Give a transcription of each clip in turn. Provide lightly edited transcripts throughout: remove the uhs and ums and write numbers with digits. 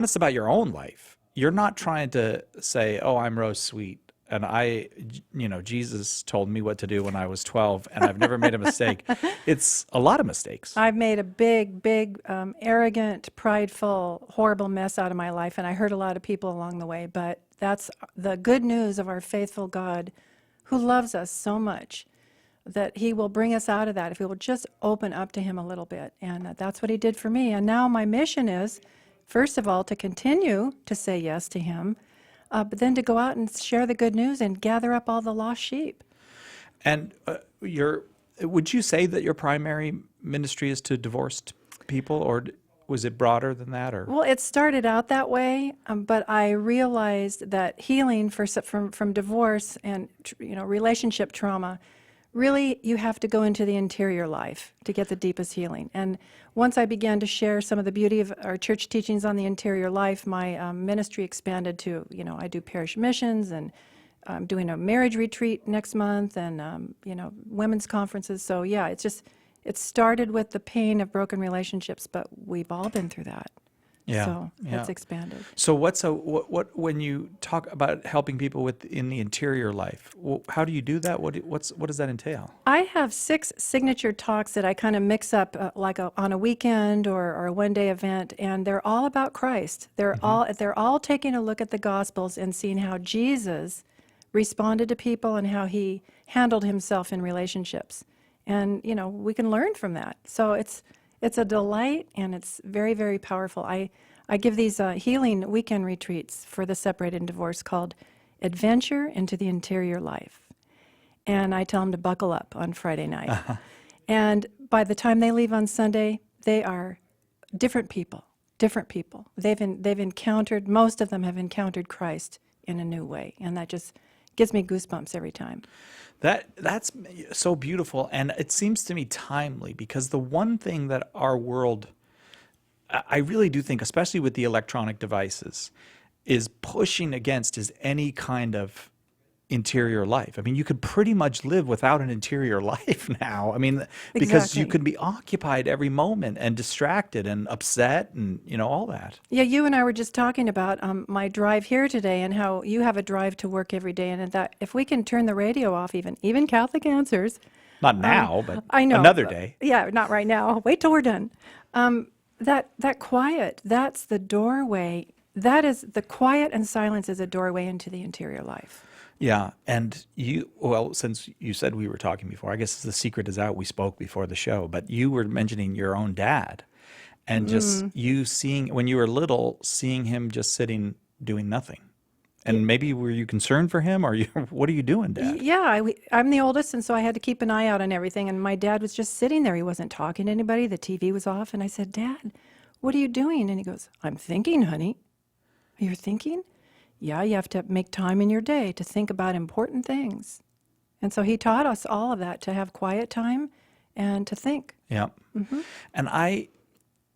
honest about your own life. You're not trying to say, "Oh, I'm Rose Sweet, and Jesus told me what to do when I was 12, and I've never made a mistake." It's a lot of mistakes. I've made a big, big, arrogant, prideful, horrible mess out of my life, and I hurt a lot of people along the way. But that's the good news of our faithful God who loves us so much that he will bring us out of that if we will just open up to him a little bit. And that's what he did for me. And now my mission is, first of all, to continue to say yes to him, but then to go out and share the good news and gather up all the lost sheep. And would you say that your primary ministry is to divorced people, or was it broader than that? Or Well, it started out that way, but I realized that healing from divorce and relationship trauma, really you have to go into the interior life to get the deepest healing. And once I began to share some of the beauty of our church teachings on the interior life, my ministry expanded to, I do parish missions, and I'm doing a marriage retreat next month, and women's conferences. So yeah, it started with the pain of broken relationships, but we've all been through that. yeah, So yeah. it's expanded. So what when you talk about helping people in the interior life, how do you do that? What does that entail? I have 6 signature talks that I kind of mix up on a weekend or a one-day event, and they're all about Christ. They're all taking a look at the Gospels and seeing how Jesus responded to people and how he handled himself in relationships. And we can learn from that. So it's a delight, and it's very, very powerful. I give these healing weekend retreats for the separated and divorced called Adventure into the Interior Life. And I tell them to buckle up on Friday night. And by the time they leave on Sunday, they are different people, different people. Most of them have encountered Christ in a new way. And that just gives me goosebumps every time. That's so beautiful, and it seems to me timely, because the one thing that our world, I really do think, especially with the electronic devices, is pushing against is any kind of interior life. I mean, you could pretty much live without an interior life now. I mean, because you Exactly. could be occupied every moment and distracted and upset and all that. Yeah, you and I were just talking about my drive here today and how you have a drive to work every day, and that if we can turn the radio off, even Catholic Answers. Not now, but I know. another day. Yeah, not right now. Wait till we're done. That quiet, that's the doorway. That is the quiet and silence is a doorway into the interior life. Yeah, and since you said we were talking before, I guess the secret is out. We spoke before the show, but you were mentioning your own dad, and just you seeing, when you were little, seeing him just sitting doing nothing. And maybe were you concerned for him, or what are you doing, Dad? Yeah, I'm the oldest, and so I had to keep an eye out on everything. And my dad was just sitting there. He wasn't talking to anybody. The TV was off. And I said, Dad, what are you doing? And he goes, I'm thinking, honey. You're thinking? Yeah, you have to make time in your day to think about important things. And so he taught us all of that, to have quiet time and to think. Yeah. And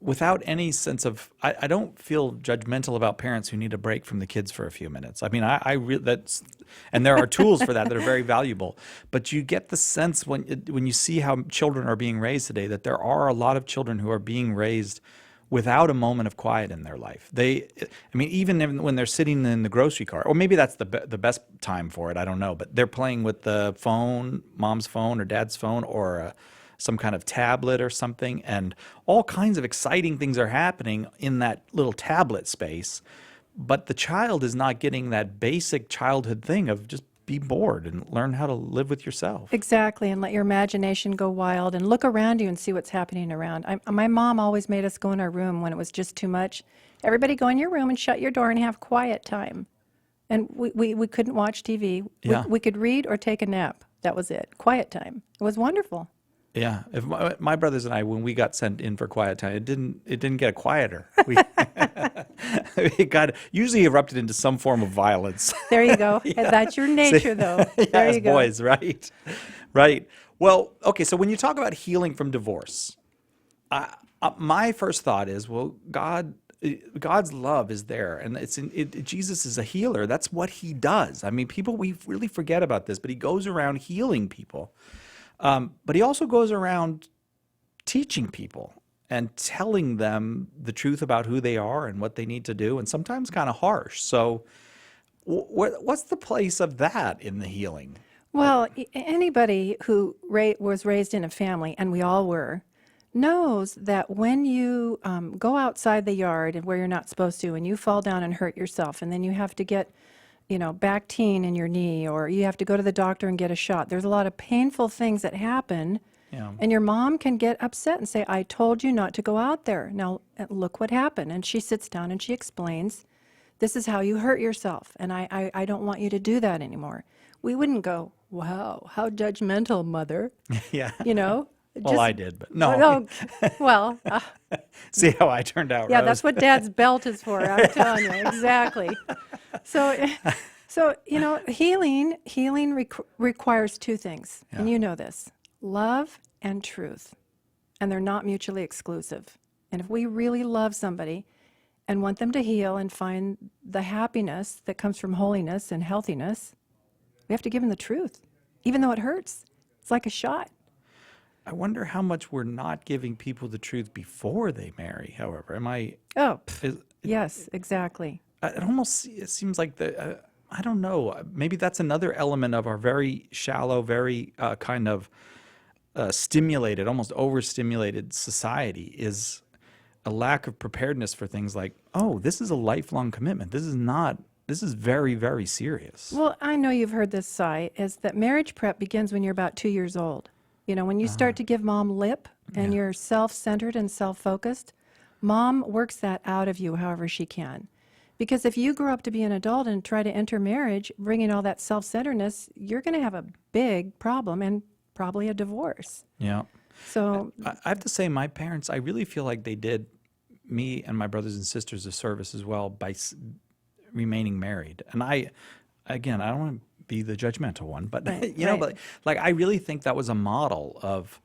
without any sense of, I don't feel judgmental about parents who need a break from the kids for a few minutes. I mean, and there are tools for that are very valuable. But you get the sense when you see how children are being raised today, that there are a lot of children who are being raised without a moment of quiet in their life. Even when they're sitting in the grocery cart, or maybe that's the best time for it, I don't know, but they're playing with the phone, mom's phone or dad's phone, or some kind of tablet or something, and all kinds of exciting things are happening in that little tablet space, but the child is not getting that basic childhood thing of just be bored and learn how to live with yourself. Exactly, and let your imagination go wild and look around you and see what's happening around. My mom always made us go in our room when it was just too much. Everybody go in your room and shut your door and have quiet time. And we couldn't watch TV. Yeah. We could read or take a nap. That was it. Quiet time. It was wonderful. Yeah, if my brothers and I, when we got sent in for quiet time, it didn't get quieter. It got usually erupted into some form of violence. There you go. That's your nature, though. Yeah, There as you go. boys, right? Right. Well, okay. So when you talk about healing from divorce, my first thought is, well, God's love is there, and Jesus is a healer. That's what he does. I mean, we really forget about this, but he goes around healing people. But he also goes around teaching people and telling them the truth about who they are and what they need to do, and sometimes kind of harsh. So, what's the place of that in the healing? Well, anybody who was raised in a family, and we all were, knows that when you go outside the yard and where you're not supposed to, and you fall down and hurt yourself, and then you have to get, back teen in your knee, or you have to go to the doctor and get a shot. There's a lot of painful things that happen, Yeah. and your mom can get upset and say, "I told you not to go out there. Now look what happened." And she sits down and she explains, "This is how you hurt yourself, and I don't want you to do that anymore." We wouldn't go, "Wow, how judgmental, mother," Yeah. you know. Well, I did, but no. Oh, well, See how I turned out, yeah, Rose? that's what Dad's belt is for. I'm telling you, exactly. So, healing requires two things, and you know this: love and truth, and they're not mutually exclusive. And if we really love somebody and want them to heal and find the happiness that comes from holiness and healthiness, we have to give them the truth, even though it hurts. It's like a shot. I wonder how much we're not giving people the truth before they marry. However, Oh, is, yes, exactly. it seems like I don't know. Maybe that's another element of our very shallow, very kind of stimulated, almost overstimulated society, is a lack of preparedness for things like, oh, this is a lifelong commitment. This is very, very serious. Well, I know you've heard this, Cy, is that marriage prep begins when you're about 2 years old. When you start to give mom lip and you're self-centered and self-focused, mom works that out of you however she can. Because if you grow up to be an adult and try to enter marriage, bringing all that self-centeredness, you're going to have a big problem and probably a divorce. Yeah. So, I have to say, my parents, I really feel like they did me and my brothers and sisters a service as well by remaining married. And I don't want to be the judgmental one, but Right, but right. like I really think that was a model of,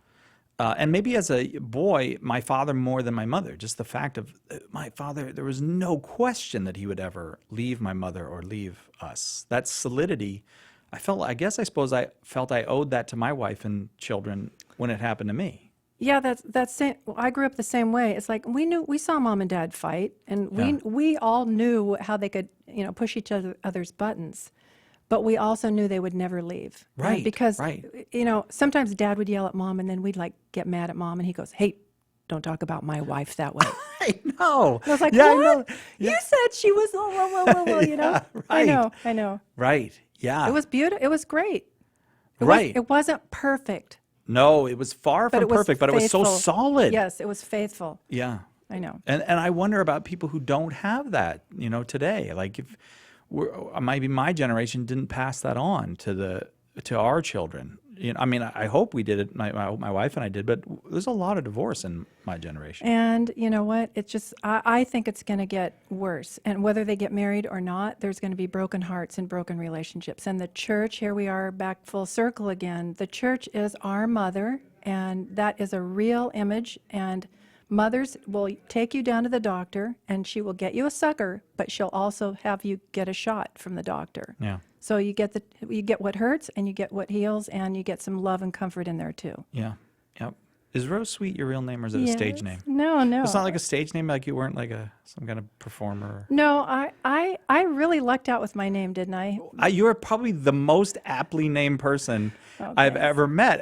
and maybe as a boy, my father more than my mother. Just the fact of my father, there was no question that he would ever leave my mother or leave us. That solidity, I suppose I felt I owed that to my wife and children when it happened to me. yeah, that's same. I grew up the same way. It's like we saw mom and dad fight, and we all knew how they could, push each other's buttons. But we also knew they would never leave. Right, Because, right. sometimes Dad would yell at Mom, and then we'd get mad at Mom, and he goes, "Hey, don't talk about my wife that way." I know. I was like, Yeah, I "What? know. You said she was, Yeah, right. I know. Right. Yeah. It was beautiful. It was great. Right. It wasn't perfect, No, it was far but from it was perfect, but it was so faithful. solid. Yes, it was faithful. Yeah. I know. And I wonder about people who don't have that, today. Like if maybe my generation didn't pass that on to our children. I hope we did it. My wife and I did, but there's a lot of divorce in my generation. And you know what? It's just, I think it's going to get worse. And whether they get married or not, there's going to be broken hearts and broken relationships. And the church, here we are back full circle again. The church is our mother, and that is a real image. And mothers will take you down to the doctor, and she will get you a sucker, but she'll also have you get a shot from the doctor. Yeah. So you get what hurts, and you get what heals, and you get some love and comfort in there too. Yeah. Yep. Is Rose Sweet your real name or is it a stage Yes. name? No. It's not like a stage name, like you weren't like some kind of performer. No, I really lucked out with my name, didn't I? You are probably the most aptly named person I've thanks. ever met,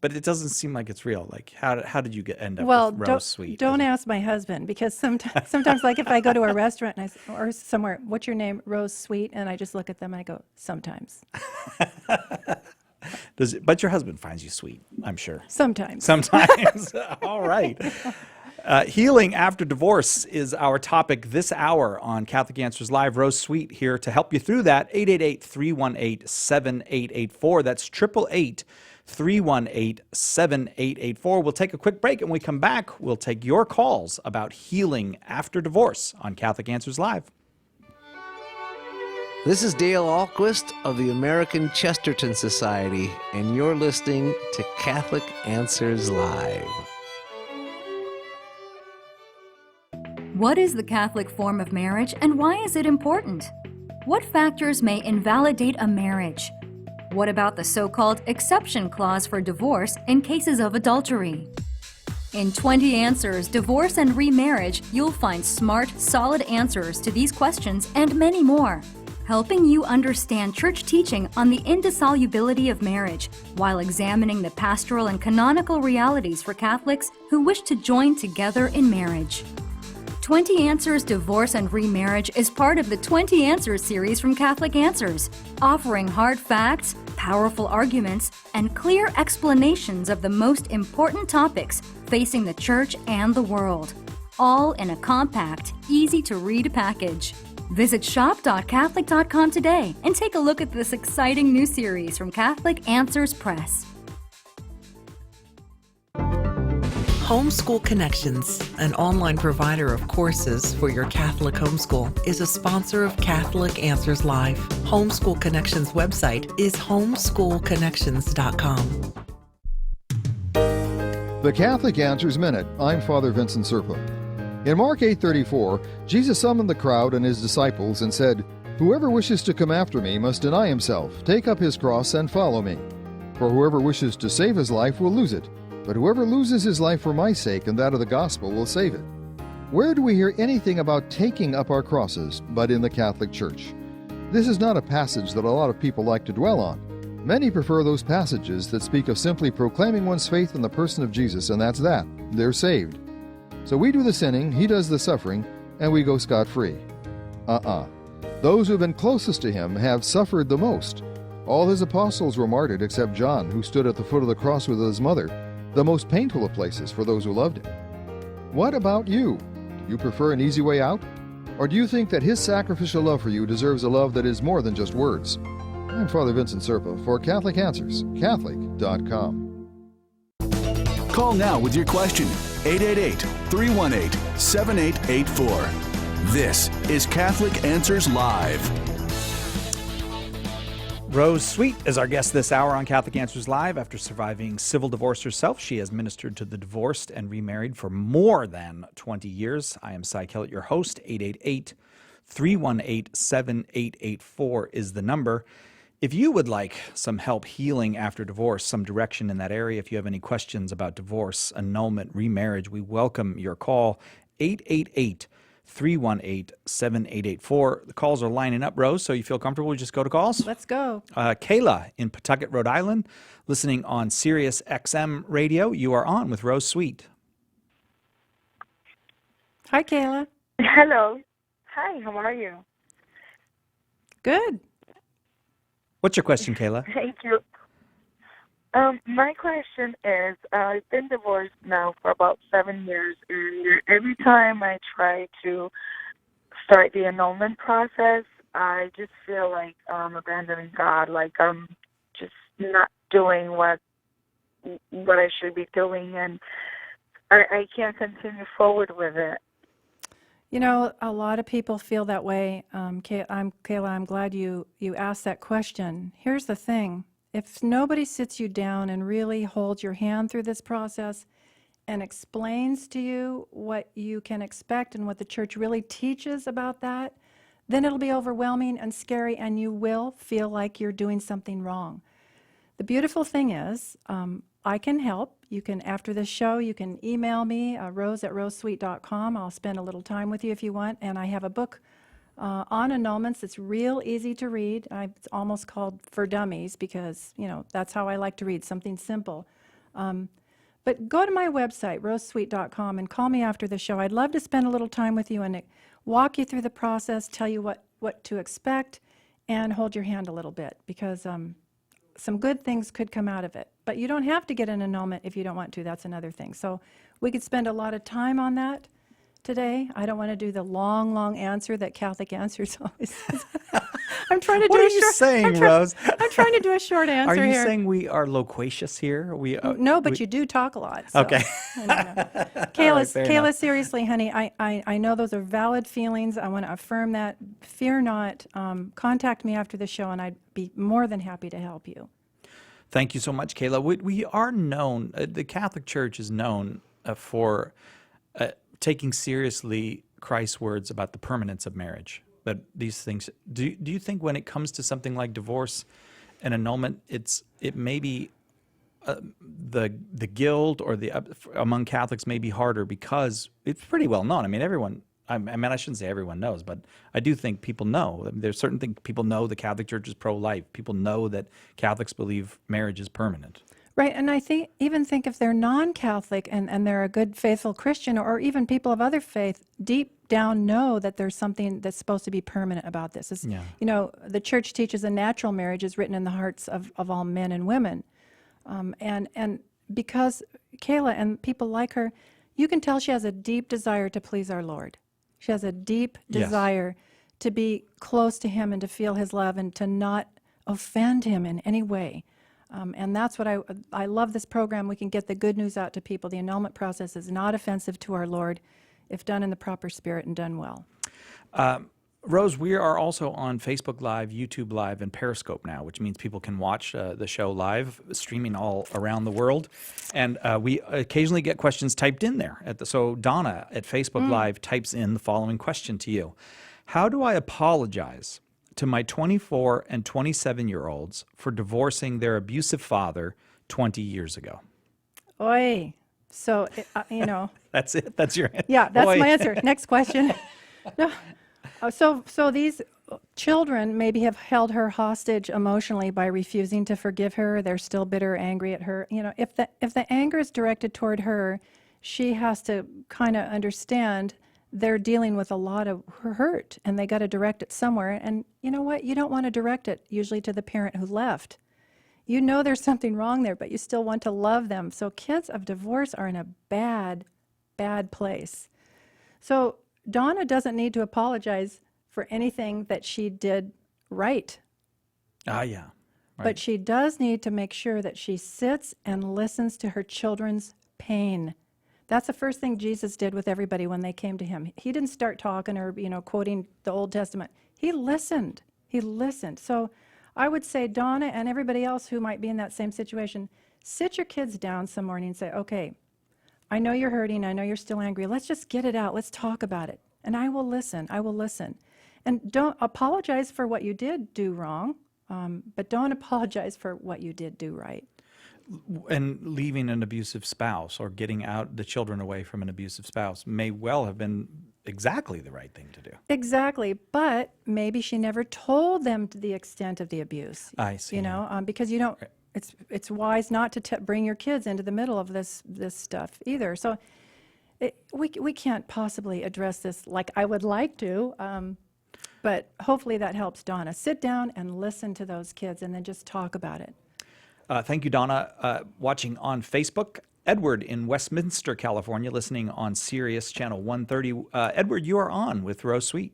but it doesn't seem like it's real. Like how did you end up Well, with Rose Sweet? don't ask my husband, because sometimes like if I go to a restaurant or somewhere, "What's your name?" "Rose Sweet," and I just look at them and I go, "Sometimes." But your husband finds you sweet, I'm sure. Sometimes. Sometimes. All right. Healing after divorce is our topic this hour on Catholic Answers Live. Rose Sweet here to help you through that. 888-318-7884. That's 888-318-7884. We'll take a quick break, and when we come back, we'll take your calls about healing after divorce on Catholic Answers Live. This is Dale Ahlquist of the American Chesterton Society, and you're listening to Catholic Answers Live. What is the Catholic form of marriage, and why is it important? What factors may invalidate a marriage? What about the so-called exception clause for divorce in cases of adultery? In 20 Answers, Divorce and Remarriage, you'll find smart, solid answers to these questions and many more, helping you understand church teaching on the indissolubility of marriage while examining the pastoral and canonical realities for Catholics who wish to join together in marriage. 20 Answers Divorce and Remarriage is part of the 20 Answers series from Catholic Answers, offering hard facts, powerful arguments, and clear explanations of the most important topics facing the Church and the world, all in a compact, easy-to-read package. Visit shop.catholic.com today and take a look at this exciting new series from Catholic Answers Press. Homeschool Connections, an online provider of courses for your Catholic homeschool, is a sponsor of Catholic Answers Live. Homeschool Connections website is homeschoolconnections.com. The Catholic Answers Minute. I'm Father Vincent Serpa. In Mark 8:34, Jesus summoned the crowd and his disciples and said, "Whoever wishes to come after me must deny himself, take up his cross, and follow me. For whoever wishes to save his life will lose it, but whoever loses his life for my sake and that of the gospel will save it." Where do we hear anything about taking up our crosses but in the Catholic Church? This is not a passage that a lot of people like to dwell on. Many prefer those passages that speak of simply proclaiming one's faith in the person of Jesus, and that's that. They're saved. So we do the sinning, he does the suffering, and we go scot-free. Those who have been closest to him have suffered the most. All his apostles were martyred except John, who stood at the foot of the cross with his mother, the most painful of places for those who loved him. What about you? Do you prefer an easy way out? Or do you think that his sacrificial love for you deserves a love that is more than just words? I'm Father Vincent Serpa for Catholic Answers, Catholic.com. Call now with your question, 888-318-7884. This is Catholic Answers Live. Rose Sweet is our guest this hour on Catholic Answers Live. After surviving civil divorce herself, she has ministered to the divorced and remarried for more than 20 years. I am Cy Kellett, your host. 888-318-7884 is the number. If you would like some help healing after divorce, some direction in that area, if you have any questions about divorce, annulment, remarriage, we welcome your call. 888-318-7884. The calls are lining up, Rose, so you feel comfortable, we just go to calls? Let's go. Kayla in Pawtucket, Rhode Island, listening on Sirius XM radio. You are on with Rose Sweet. Hi, Kayla. Hello. Hi, how are you? Good. What's your question, Kayla? Thank you. My question is, I've been divorced now for about 7 years, and every time I try to start the annulment process, I just feel like I'm abandoning God, like I'm just not doing what I should be doing, and I can't continue forward with it. You know, a lot of people feel that way. Kayla, I'm glad you asked that question. Here's the thing. If nobody sits you down and really holds your hand through this process and explains to you what you can expect and what the church really teaches about that, then it'll be overwhelming and scary, and you will feel like you're doing something wrong. The beautiful thing is, I can help. You can, after this show, you can email me, rose@rosesweet.com. I'll spend a little time with you if you want. And I have a book on annulments. It's real easy to read. It's almost called For Dummies because, you know, that's how I like to read, something simple. But go to my website, rosesweet.com, and call me after the show. I'd love to spend a little time with you and walk you through the process, tell you what to expect, and hold your hand a little bit because some good things could come out of it. But you don't have to get an annulment if you don't want to. That's another thing. So we could spend a lot of time on that today. I don't want to do the long answer that Catholic Answers always says. I'm trying to do What a are you short, saying, Rose? I'm trying to do a short answer Are you here. saying we are loquacious here? No, but you do talk a lot. So. Okay. Kayla, seriously, honey, I know those are valid feelings. I want to affirm that. Fear not. Contact me after the show, and I'd be more than happy to help you. Thank you so much, Kayla. We are known, the Catholic Church is known for taking seriously Christ's words about the permanence of marriage. That these things, do you think when it comes to something like divorce and annulment, it may be the guilt or the among Catholics may be harder because it's pretty well known. I mean, everyone. I mean, I shouldn't say everyone knows, but I do think people know. I mean, there's certain things people know. The Catholic Church is pro-life. People know that Catholics believe marriage is permanent. Right, and I think if they're non-Catholic and they're a good, faithful Christian, or even people of other faith, deep down know that there's something that's supposed to be permanent about this. Yeah. You know, the Church teaches a natural marriage is written in the hearts of all men and women, and because Kayla and people like her, you can tell she has a deep desire to please our Lord. She has a deep desire to be close to Him and to feel His love and to not offend Him in any way. And that's what I love this program. We can get the good news out to people. The annulment process is not offensive to our Lord if done in the proper spirit and done well. Rose, we are also on Facebook Live, YouTube Live, and Periscope now, which means people can watch the show live, streaming all around the world. And we occasionally get questions typed in there. So Donna at Facebook Live types in the following question to you. How do I apologize to my 24 and 27-year-olds for divorcing their abusive father 20 years ago? Oy. So, you know. That's it? That's your answer? Yeah, that's Oy. my answer. Next question. No. So these children maybe have held her hostage emotionally by refusing to forgive her. They're still bitter, angry at her. You know, if the anger is directed toward her, she has to kind of understand they're dealing with a lot of hurt, and they got to direct it somewhere. And you know what? You don't want to direct it usually to the parent who left. You know there's something wrong there, but you still want to love them. So kids of divorce are in a bad, bad place. So Donna doesn't need to apologize for anything that she did right. Yeah. Right. But she does need to make sure that she sits and listens to her children's pain. That's the first thing Jesus did with everybody when they came to him. He didn't start talking or, quoting the Old Testament. He listened. He listened. So I would say, Donna and everybody else who might be in that same situation, sit your kids down some morning and say, okay, I know you're hurting. I know you're still angry. Let's just get it out. Let's talk about it. And I will listen. I will listen. And don't apologize for what you did do wrong, but don't apologize for what you did do right. And leaving an abusive spouse or getting out the children away from an abusive spouse may well have been exactly the right thing to do. Exactly. But maybe she never told them to the extent of the abuse. I see. Because you don't, it's wise not to bring your kids into the middle of this stuff either. So we can't possibly address this like I would like to, but hopefully that helps Donna. Sit down and listen to those kids and then just talk about it. Thank you, Donna. Watching on Facebook, Edward in Westminster, California, listening on Sirius Channel 130. Edward, you are on with Rose Sweet.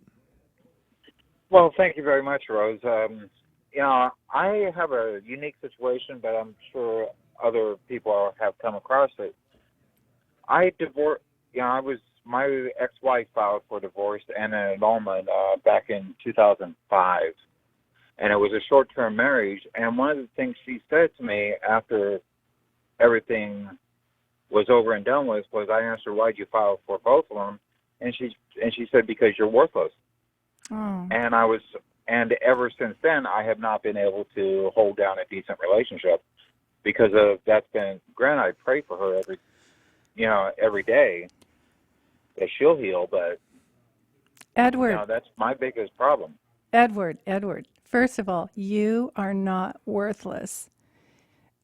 Well, thank you very much, Rose. I have a unique situation, but I'm sure other people have come across it. I divorced. My ex-wife filed for divorce and an annulment back in 2005. And it was a short-term marriage. And one of the things she said to me after everything was over and done with was, I asked her, why'd you file for both of them? And she said, because you're worthless. Oh. And ever since then, I have not been able to hold down a decent relationship because of that's been. Granted, I pray for her every day that she'll heal, but Edward, that's my biggest problem. Edward, first of all, you are not worthless.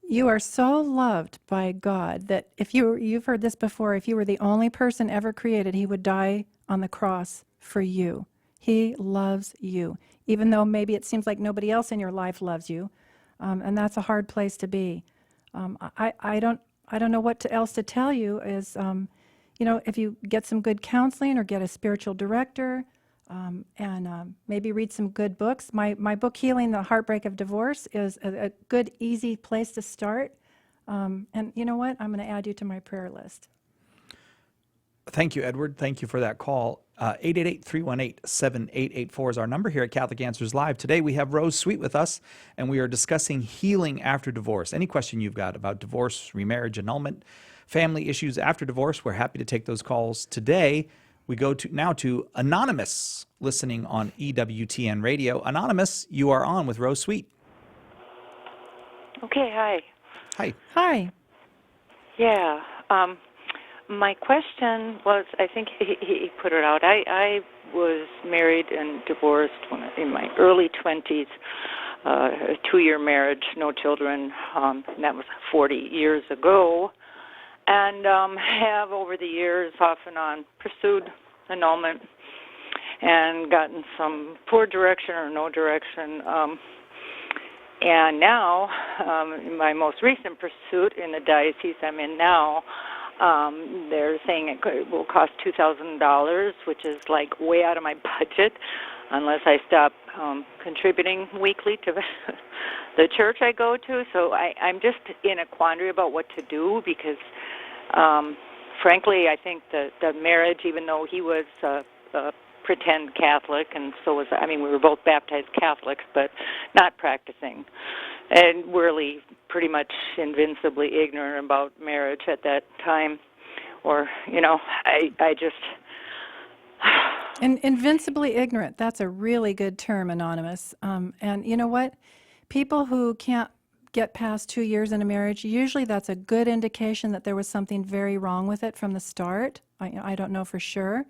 You are so loved by God that if you've heard this before, if you were the only person ever created, he would die on the cross for you. He loves you, even though maybe it seems like nobody else in your life loves you, and that's a hard place to be. I don't know what else to tell you is, if you get some good counseling or get a spiritual director, and maybe read some good books. My book, Healing the Heartbreak of Divorce, is a good, easy place to start. And you know what? I'm going to add you to my prayer list. Thank you, Edward. Thank you for that call. 888-318-7884 is our number here at Catholic Answers Live. Today we have Rose Sweet with us, and we are discussing healing after divorce. Any question you've got about divorce, remarriage, annulment, family issues after divorce, we're happy to take those calls. Today, we go now to Anonymous, listening on EWTN Radio. Anonymous, you are on with Rose Sweet. Okay, hi. Hi. Hi. Yeah. My question was, I think he put it out. I was married and divorced in my early 20s, a 2-year marriage, no children. And that was 40 years ago. And have over the years off and on pursued annulment and gotten some poor direction or no direction. And now, in my most recent pursuit in the diocese I'm in now, they're saying it will cost $2,000, which is like way out of my budget, unless I stop contributing weekly to the church I go to. So I'm just in a quandary about what to do because, frankly, I think the marriage, even though he was a pretend Catholic, and so was I. We were both baptized Catholics, but not practicing, and really pretty much invincibly ignorant about marriage at that time. Or, I just... Invincibly ignorant. That's a really good term, Anonymous. And you know what? People who can't get past 2 years in a marriage, usually that's a good indication that there was something very wrong with it from the start. I don't know for sure.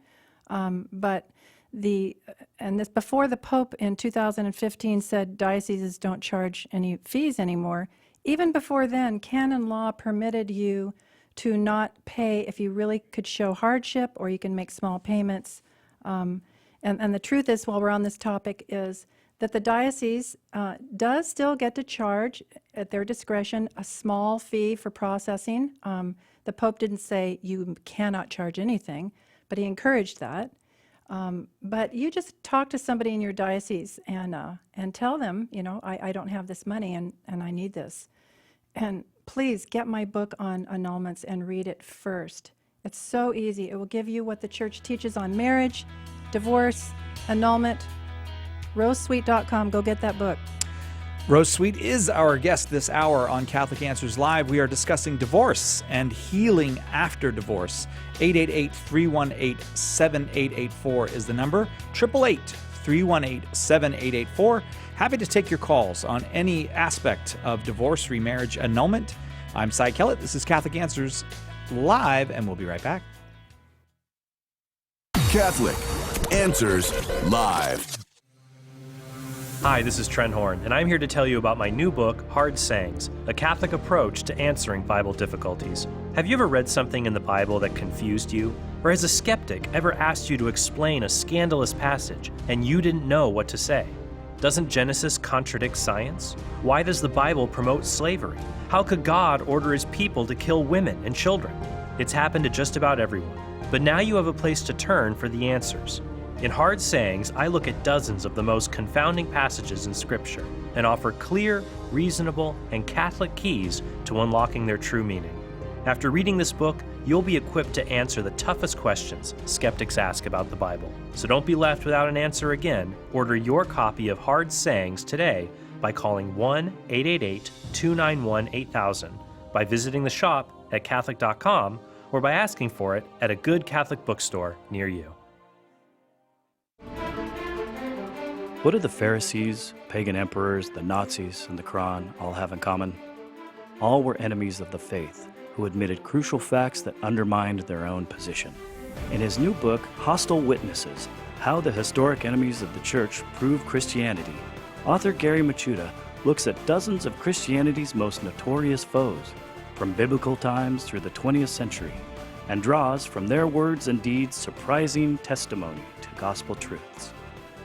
But this before the Pope in 2015 said dioceses don't charge any fees anymore, even before then, canon law permitted you to not pay if you really could show hardship, or you can make small payments. And the truth is, while we're on this topic, is that the diocese does still get to charge, at their discretion, a small fee for processing. The Pope didn't say you cannot charge anything, but he encouraged that. But you just talk to somebody in your diocese and tell them, I don't have this money and I need this. And please get my book on annulments and read it first. It's so easy. It will give you what the church teaches on marriage, divorce, annulment. RoseSweet.com. Go get that book. Rose Sweet is our guest this hour on Catholic Answers Live. We are discussing divorce and healing after divorce. 888-318-7884 is the number. 888-318-7884. Happy to take your calls on any aspect of divorce, remarriage, annulment. I'm Cy Kellett. This is Catholic Answers Live, and we'll be right back. Catholic Answers Live. Hi, this is Trent Horn, and I'm here to tell you about my new book, Hard Sayings, A Catholic Approach to Answering Bible Difficulties. Have you ever read something in the Bible that confused you? Or has a skeptic ever asked you to explain a scandalous passage and you didn't know what to say? Doesn't Genesis contradict science? Why does the Bible promote slavery? How could God order his people to kill women and children? It's happened to just about everyone. But now you have a place to turn for the answers. In Hard Sayings, I look at dozens of the most confounding passages in Scripture and offer clear, reasonable, and Catholic keys to unlocking their true meaning. After reading this book, you'll be equipped to answer the toughest questions skeptics ask about the Bible. So don't be left without an answer again. Order your copy of Hard Sayings today by calling 1-888-291-8000, by visiting the shop at Catholic.com, or by asking for it at a good Catholic bookstore near you. What did the Pharisees, pagan emperors, the Nazis, and the Quran all have in common? All were enemies of the faith who admitted crucial facts that undermined their own position. In his new book, Hostile Witnesses, How the Historic Enemies of the Church Prove Christianity, author Gary Machuda looks at dozens of Christianity's most notorious foes, from biblical times through the 20th century, and draws from their words and deeds surprising testimony to gospel truths.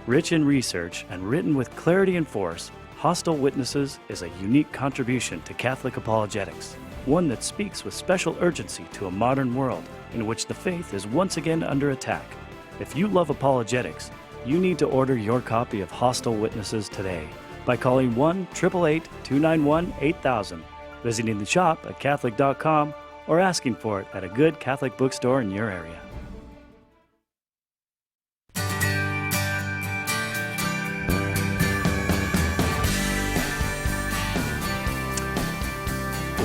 Rich in research and written with clarity and force, Hostile Witnesses is a unique contribution to Catholic apologetics, one that speaks with special urgency to a modern world in which the faith is once again under attack. If you love apologetics, you need to order your copy of Hostile Witnesses today by calling 1-888-291-8000, visiting the shop at Catholic.com, or asking for it at a good Catholic bookstore in your area.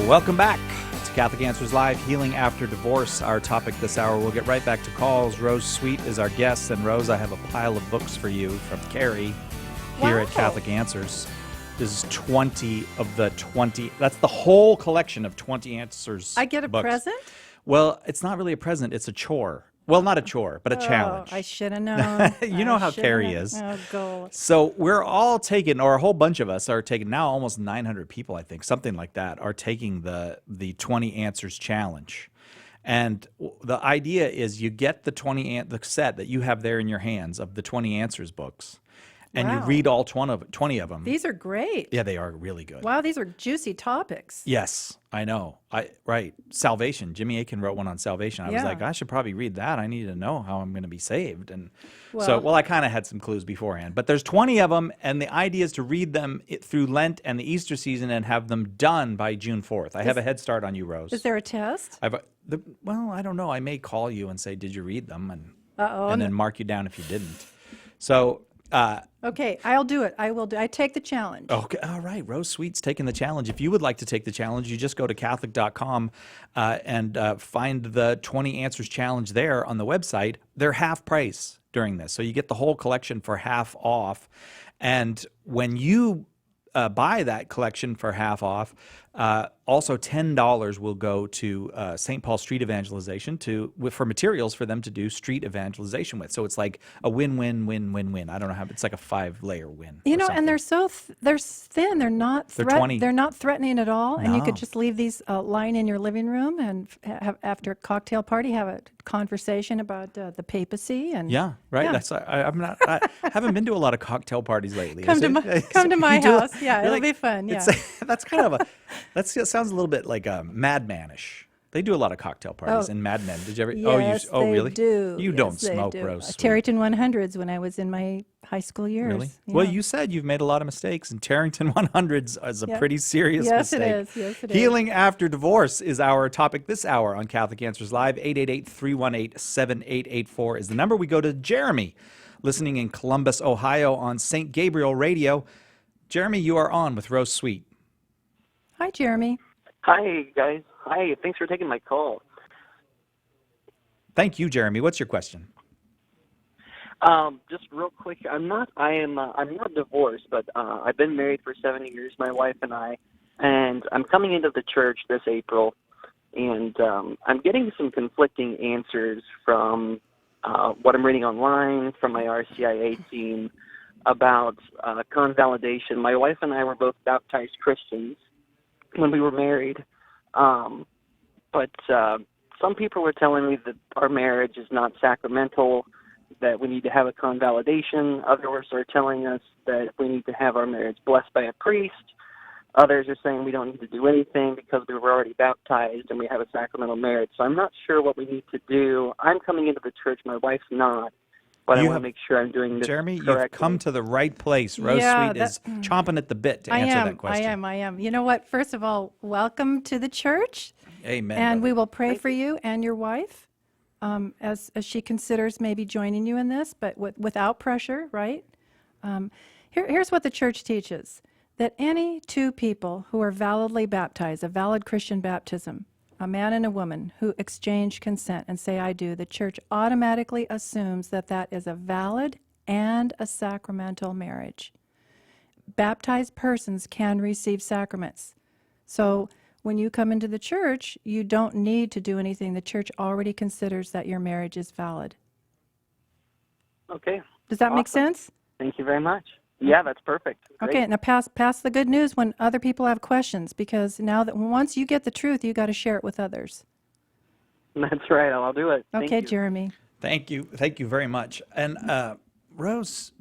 Welcome back to Catholic Answers Live, Healing After Divorce, our topic this hour. We'll get right back to calls. Rose Sweet is our guest, and Rose, I have a pile of books for you from Carrie here at Catholic Answers. is 20 of the 20. That's the whole collection of 20 answers. I get a books. present? Well, it's not really a present. It's a chore. Well, not a chore, but a challenge. I should have known. You know how Carrie is. Oh, go. So we're all taking, or a whole bunch of us are taking, now almost 900 people, I think, something like that, are taking the 20 answers challenge. And the idea is you get the set that you have there in your hands of the 20 answers books, and you Wow. read all 20 of them. These are great. Yeah, they are really good. Wow, these are juicy topics. Yes, I know. Right. Salvation. Jimmy Akin wrote one on salvation. I was Yeah. like, I should probably read that. I need to know how I'm going to be saved. And Well- I kind of had some clues beforehand. But there's 20 of them, and the idea is to read them through Lent and the Easter season and have them done by June 4th. I have a head start on you, Rose. Is there a test? Well, I don't know. I may call you and say, did you read them? Uh-oh. And then mark you down if you didn't. So... Okay, I'll do it. I will do. I take the challenge. Okay, all right. Rose Sweet's taking the challenge. If you would like to take the challenge, you just go to Catholic.com and find the 20 Answers Challenge there on the website. They're half price during this, so you get the whole collection for half off. And when you buy that collection for half off, also $10 will go to St. Paul Street Evangelization for materials for them to do street evangelization with. So it's like a win-win-win-win-win. I don't know how, it's like a 5-layer win. You or know, something. and they're they're thin. They're not They're 20. They're not threatening at all. And you could No. just leave these lying in your living room and after a cocktail party have a conversation about the papacy and Yeah, right. Yeah. That's I haven't been to a lot of cocktail parties lately. Come Is to it- my- come to my You do? house. Yeah, You're it'll be fun, it's- that's kind of that sounds a little bit like Madmanish. They do a lot of cocktail parties Oh. in Mad Men. Did you ever? Yes, they really? do. You Yes, don't they smoke, do. Rose. Sweet. Tarryton 100s when I was in my high school years. Really? Yeah. Well, you said you've made a lot of mistakes, and Tarrington 100s is a Yeah. pretty serious Yes, it mistake. is. Yes, it is. Healing after divorce is our topic this hour on Catholic Answers Live. 888-318-7884 is the number. We go to Jeremy, listening in Columbus, Ohio on St. Gabriel Radio. Jeremy, you are on with Rose Sweet. Hi, Jeremy. Hi, guys. Hi, thanks for taking my call. Thank you, Jeremy. What's your question? Just real quick, I'm not divorced, but I've been married for 7 years, my wife and I'm coming into the church this April, and I'm getting some conflicting answers from what I'm reading online, from my RCIA team, about convalidation. My wife and I were both baptized Christians when we were married, but some people were telling me that our marriage is not sacramental, that we need to have a convalidation. Others are telling us that we need to have our marriage blessed by a priest. Others are saying we don't need to do anything because we were already baptized and we have a sacramental marriage. So I'm not sure what we need to do. I'm coming into the church. My wife's not. But I want to make sure I'm doing this Jeremy, you've correctly. come to the right place. Rose Yeah, Sweet is chomping at the bit to I answer am. that question. I am. You know what? First of all, welcome to the church. Amen. And brother. we will pray for you and your wife as she considers maybe joining you in this, but without pressure, right? Here's what the church teaches, that any two people who are validly baptized, a valid Christian baptism, a man and a woman who exchange consent and say, I do, the church automatically assumes that that is a valid and a sacramental marriage. Baptized persons can receive sacraments. So when you come into the church, you don't need to do anything. The church already considers that your marriage is valid. Okay. Does that make Awesome. sense? Thank you very much. Yeah, that's perfect. Great. Okay, now pass the good news when other people have questions, because now that once you get the truth, you got to share it with others. That's right. I'll do it. Thank Okay, you. Jeremy. Thank you. Thank you very much. And Rose,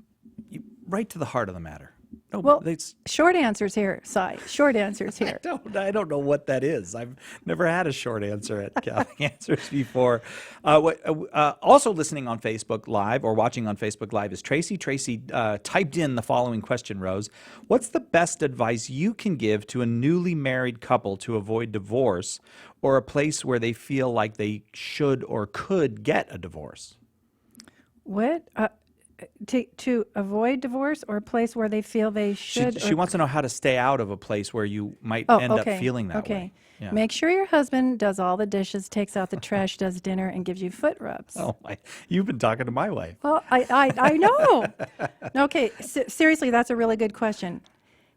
right to the heart of the matter. No, Well, short answers here, Cy. Short answers here. I don't know what that is. I've never had a short answer at Catholic Answers before. Also listening on Facebook Live or watching on Facebook Live is Tracy. Tracy typed in the following question, Rose. What's the best advice you can give to a newly married couple to avoid divorce or a place where they feel like they should or could get a divorce? What? To avoid divorce or a place where they feel they should? She wants to know how to stay out of a place where you might end up feeling that way. Yeah. Make sure your husband does all the dishes, takes out the trash, does dinner, and gives you foot rubs. Oh, you've been talking to my wife. Well, I know. Okay, seriously, that's a really good question.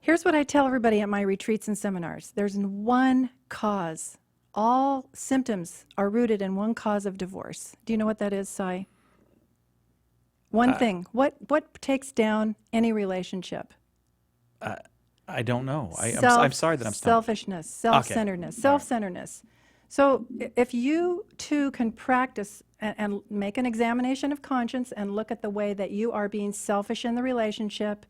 Here's what I tell everybody at my retreats and seminars. There's one cause. All symptoms are rooted in one cause of divorce. Do you know what that is, Cy? One thing. What takes down any relationship? I don't know. I'm sorry that I'm stumped. Selfishness, self-centeredness, self-centeredness. So if you too can practice and make an examination of conscience and look at the way that you are being selfish in the relationship,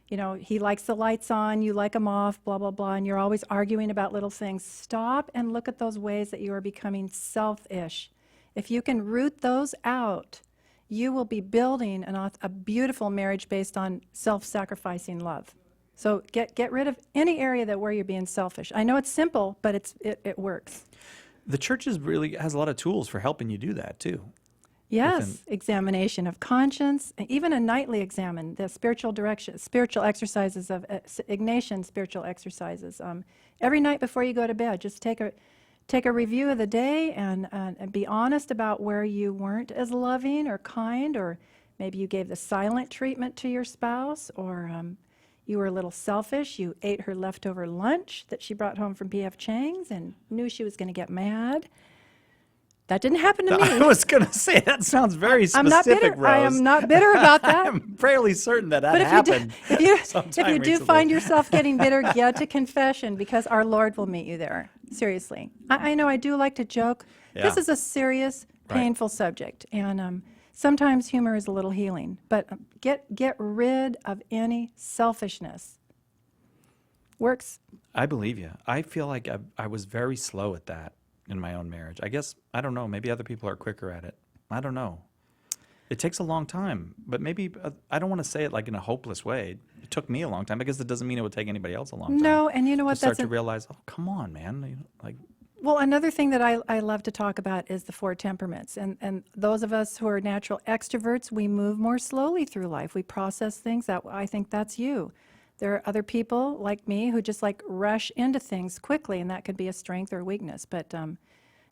you know, he likes the lights on, you like them off, blah, blah, blah, and you're always arguing about little things. Stop and look at those ways that you are becoming selfish. If you can root those out, you will be building a beautiful marriage based on self-sacrificing love. So get rid of any area where you're being selfish. I know it's simple, but it works. The church really has a lot of tools for helping you do that too. Yes, examination of conscience, even a nightly examine, the spiritual direction, spiritual exercises of Ignatian spiritual exercises. Every night before you go to bed, just take a review of the day and be honest about where you weren't as loving or kind, or maybe you gave the silent treatment to your spouse, or you were a little selfish. You ate her leftover lunch that she brought home from P.F. Chang's and knew she was going to get mad. That didn't happen to me. I was going to say, that sounds very specific, I'm not bitter. Rose. I am not bitter about that. I'm fairly certain that But happened. if you do find yourself getting bitter, get to confession, because our Lord will meet you there. Seriously. I know I do like to joke. Yeah. This is a serious, painful subject, and sometimes humor is a little healing. But get rid of any selfishness. Works. I believe you. I feel like I was very slow at that in my own marriage. I guess, I don't know, maybe other people are quicker at it. I don't know. It takes a long time, but maybe, I don't want to say it like in a hopeless way. It took me a long time, because it doesn't mean it would take anybody else a long time. No, and you know what? To start to realize, oh, come on, man. You know, like, well, another thing that I love to talk about is the four temperaments. And those of us who are natural extroverts, we move more slowly through life. We process things. I think that's you. There are other people like me who just like rush into things quickly, and that could be a strength or a weakness. But it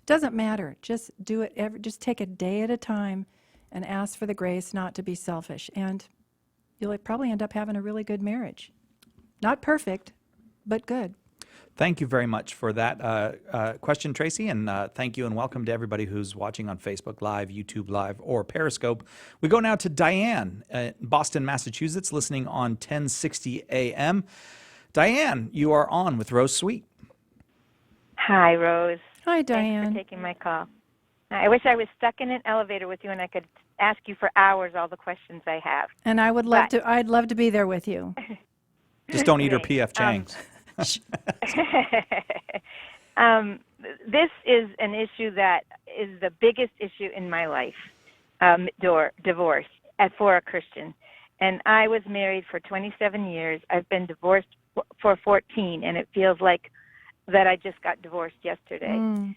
doesn't matter. Just do it. Just take a day at a time and ask for the grace not to be selfish. And you'll probably end up having a really good marriage. Not perfect, but good. thank you very much for that question, Tracy, and thank you and welcome to everybody who's watching on Facebook Live, YouTube Live, or Periscope. We go now to Diane in Boston, Massachusetts, listening on 1060 AM. Diane, you are on with Rose Sweet. Hi, Rose. Hi, Diane. Thanks for taking my call. I wish I was stuck in an elevator with you and I could ask you for hours all the questions I have. And I would love to. I'd love to be there with you. Just don't eat her P.F. Chang's. This is an issue that is the biggest issue in my life, divorce for a Christian. And I was married for 27 years. I've been divorced for 14, and it feels like that I just got divorced yesterday.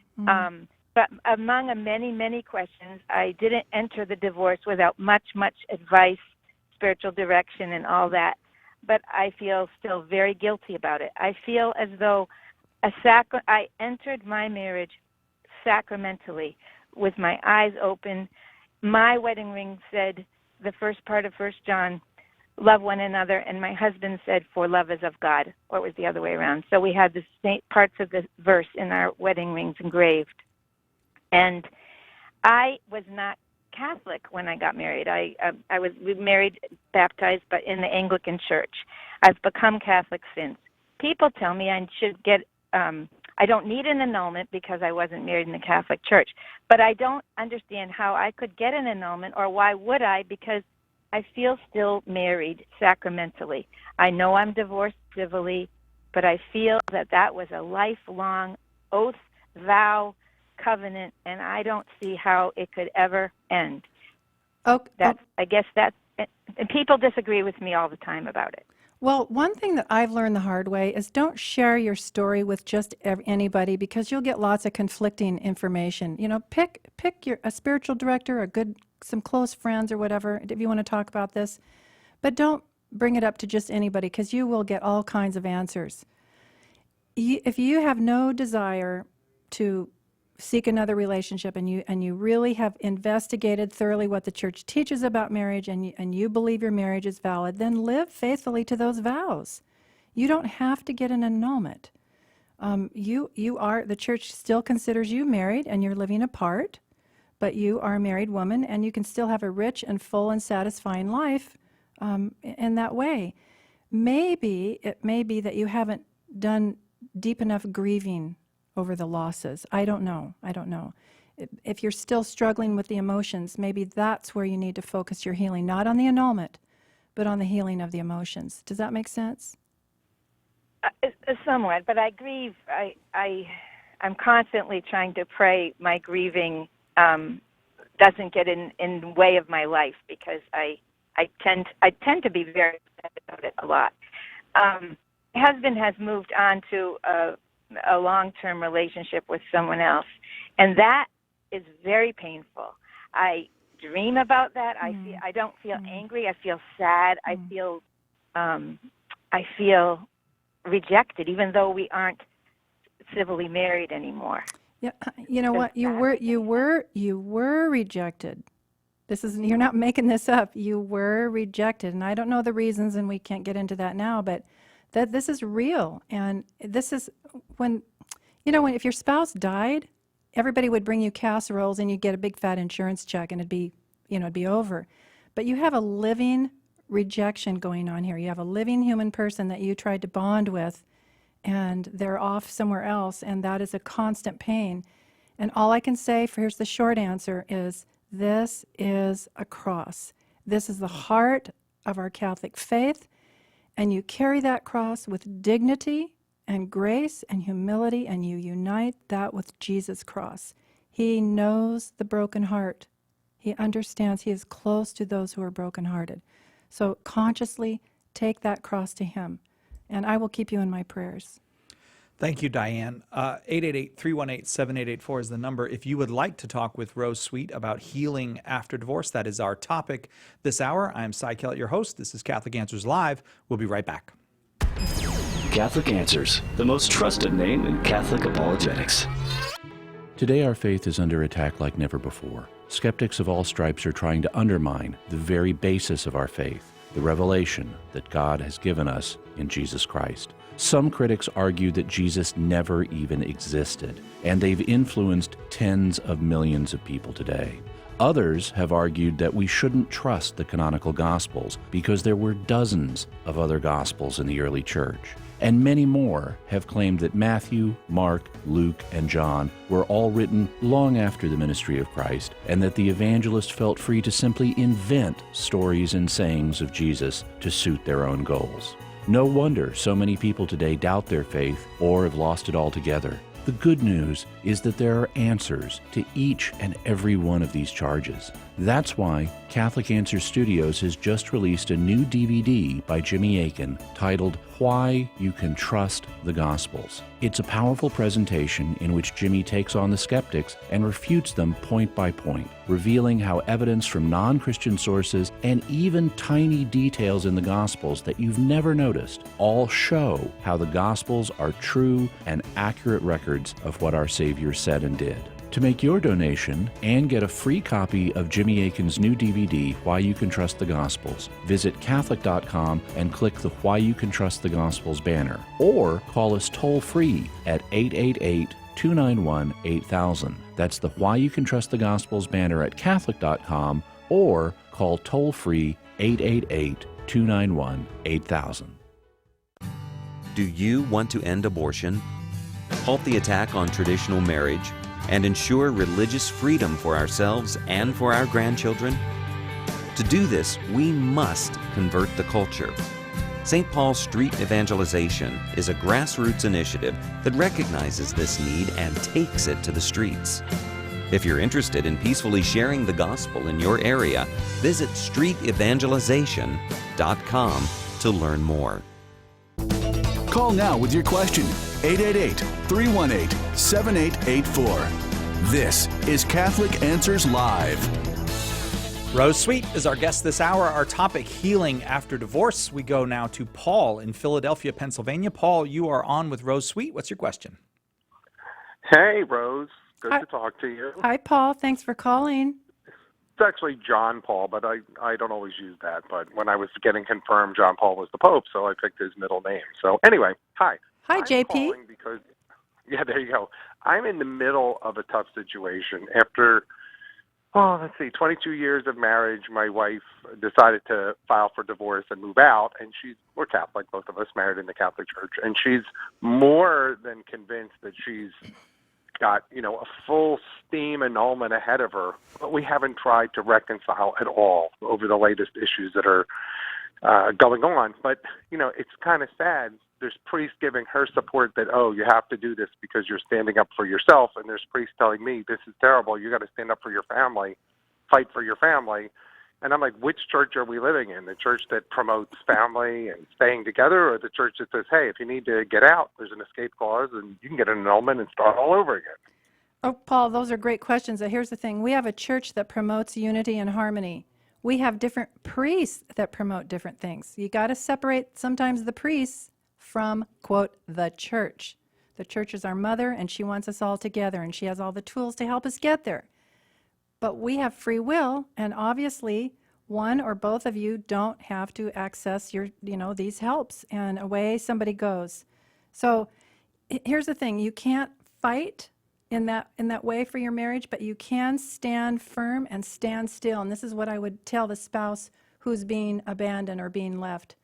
But among many, many questions, I didn't enter the divorce without much advice, spiritual direction, and all that. But I feel still very guilty about it. I feel as though I entered my marriage sacramentally with my eyes open. My wedding ring said the first part of 1 John, love one another, and my husband said, for love is of God, or it was the other way around. So we had the same parts of the verse in our wedding rings engraved. And I was not Catholic when I got married. I was married, baptized, but in the Anglican Church. I've become Catholic since. People tell me I should get, I don't need an annulment because I wasn't married in the Catholic Church. But I don't understand how I could get an annulment, or why would I, because I feel still married sacramentally. I know I'm divorced civilly, but I feel that was a lifelong oath, vow, covenant, and I don't see how it could ever end. I guess and people disagree with me all the time about it. Well, one thing that I've learned the hard way is don't share your story with just anybody, because you'll get lots of conflicting information. You know, pick a spiritual director, some close friends or whatever, if you want to talk about this, but don't bring it up to just anybody, because you will get all kinds of answers. If you have no desire to seek another relationship, and you really have investigated thoroughly what the church teaches about marriage, and you believe your marriage is valid, then live faithfully to those vows. You don't have to get an annulment. The church still considers you married and you're living apart, but you are a married woman and you can still have a rich and full and satisfying life in that way. Maybe it may be that you haven't done deep enough grieving over the losses. I don't know. If you're still struggling with the emotions, maybe that's where you need to focus your healing, not on the annulment, but on the healing of the emotions. Does that make sense? Somewhat, but I grieve. I'm constantly trying to pray my grieving doesn't get in the way of my life, because I tend to be very upset about it a lot. My husband has moved on to a long-term relationship with someone else, and that is very painful. I dream about that. I don't feel angry. I feel sad. I feel rejected, even though we aren't civilly married anymore. Yeah, you know what? You were rejected. You're not making this up. You were rejected, and I don't know the reasons, and we can't get into that now, but this is real. And this is when if your spouse died, everybody would bring you casseroles and you'd get a big fat insurance check and it'd be over. But you have a living rejection going on here. You have a living human person that you tried to bond with, and they're off somewhere else, and that is a constant pain. And all I can say, here's the short answer, is this is a cross. This is the heart of our Catholic faith, and you carry that cross with dignity and grace and humility, and you unite that with Jesus' cross. He knows the broken heart. He understands. He is close to those who are brokenhearted. So consciously take that cross to him, and I will keep you in my prayers. Thank you, Diane. 888-318-7884 is the number. If you would like to talk with Rose Sweet about healing after divorce, that is our topic this hour. I am Cy Kellett, your host. This is Catholic Answers Live. We'll be right back. Catholic Answers, the most trusted name in Catholic apologetics. Today our faith is under attack like never before. Skeptics of all stripes are trying to undermine the very basis of our faith, the revelation that God has given us in Jesus Christ. Some critics argue that Jesus never even existed, and they've influenced tens of millions of people today. Others have argued that we shouldn't trust the canonical Gospels because there were dozens of other Gospels in the early church. And many more have claimed that Matthew, Mark, Luke, and John were all written long after the ministry of Christ, and that the evangelist felt free to simply invent stories and sayings of Jesus to suit their own goals. No wonder so many people today doubt their faith or have lost it altogether. The good news is that there are answers to each and every one of these charges. That's why Catholic Answers Studios has just released a new DVD by Jimmy Akin titled Why You Can Trust the Gospels. It's a powerful presentation in which Jimmy takes on the skeptics and refutes them point by point, revealing how evidence from non-Christian sources and even tiny details in the Gospels that you've never noticed all show how the Gospels are true and accurate records of what our Savior said and did. To make your donation and get a free copy of Jimmy Akin's new DVD, Why You Can Trust the Gospels, visit Catholic.com and click the Why You Can Trust the Gospels banner, or call us toll-free at 888-291-8000. That's the Why You Can Trust the Gospels banner at Catholic.com, or call toll-free 888-291-8000. Do you want to end abortion, halt the attack on traditional marriage, and ensure religious freedom for ourselves and for our grandchildren? To do this, we must convert the culture. St. Paul's Street Evangelization is a grassroots initiative that recognizes this need and takes it to the streets. If you're interested in peacefully sharing the gospel in your area, visit streetevangelization.com to learn more. Call now with your question. 888-318-7884. This is Catholic Answers Live. Rose Sweet is our guest this hour. Our topic, healing after divorce. We go now to Paul in Philadelphia, Pennsylvania. Paul, you are on with Rose Sweet. What's your question? Hey, Rose. Good to talk to you. Hi, Paul. Thanks for calling. It's actually John Paul, but I don't always use that. But when I was getting confirmed, John Paul was the Pope, so I picked his middle name. So anyway, hi. Hi, I'm JP. calling because, yeah, there you go. I'm in the middle of a tough situation. After, 22 years of marriage, my wife decided to file for divorce and move out, and we're Catholic, both of us married in the Catholic Church, and she's more than convinced that she's got, a full steam annulment ahead of her, but we haven't tried to reconcile at all over the latest issues that are going on. But, it's kind of sad. There's priests giving her support that, you have to do this because you're standing up for yourself, and there's priests telling me, this is terrible, you got to stand up for your family, fight for your family. And I'm like, which church are we living in? The church that promotes family and staying together, or the church that says, hey, if you need to get out, there's an escape clause, and you can get an annulment and start all over again? Oh, Paul, those are great questions. Here's the thing. We have a church that promotes unity and harmony. We have different priests that promote different things. You got to separate sometimes the priests from, quote, the church. The church is our mother, and she wants us all together, and she has all the tools to help us get there. But we have free will, and obviously one or both of you don't have to access these helps, and away somebody goes. So here's the thing. You can't fight in that way for your marriage, but you can stand firm and stand still. And this is what I would tell the spouse who's being abandoned or being left.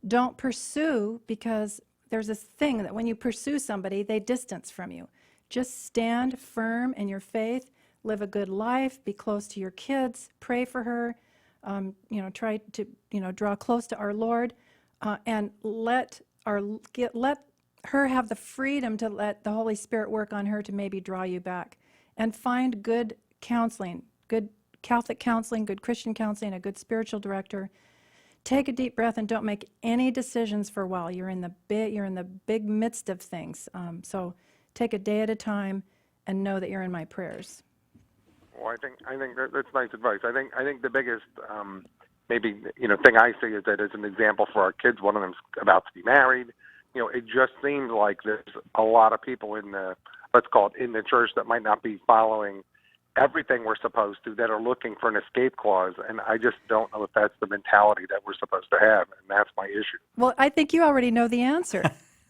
Don't pursue, because there's this thing that when you pursue somebody, they distance from you. Just stand firm in your faith, live a good life, be close to your kids, pray for her, try to, draw close to our Lord, and let her have the freedom to let the Holy Spirit work on her to maybe draw you back. And find good counseling, good Catholic counseling, good Christian counseling, a good spiritual director. Take a deep breath and don't make any decisions for a while. You're in the big midst of things. So take a day at a time and know that you're in my prayers. Well, I think that's nice advice. I think the biggest thing I see is that as an example for our kids, one of them's about to be married. It just seems like there's a lot of people in the church that might not be following everything we're supposed to, that are looking for an escape clause, and I just don't know if that's the mentality that we're supposed to have, and that's my issue. Well, I think you already know the answer.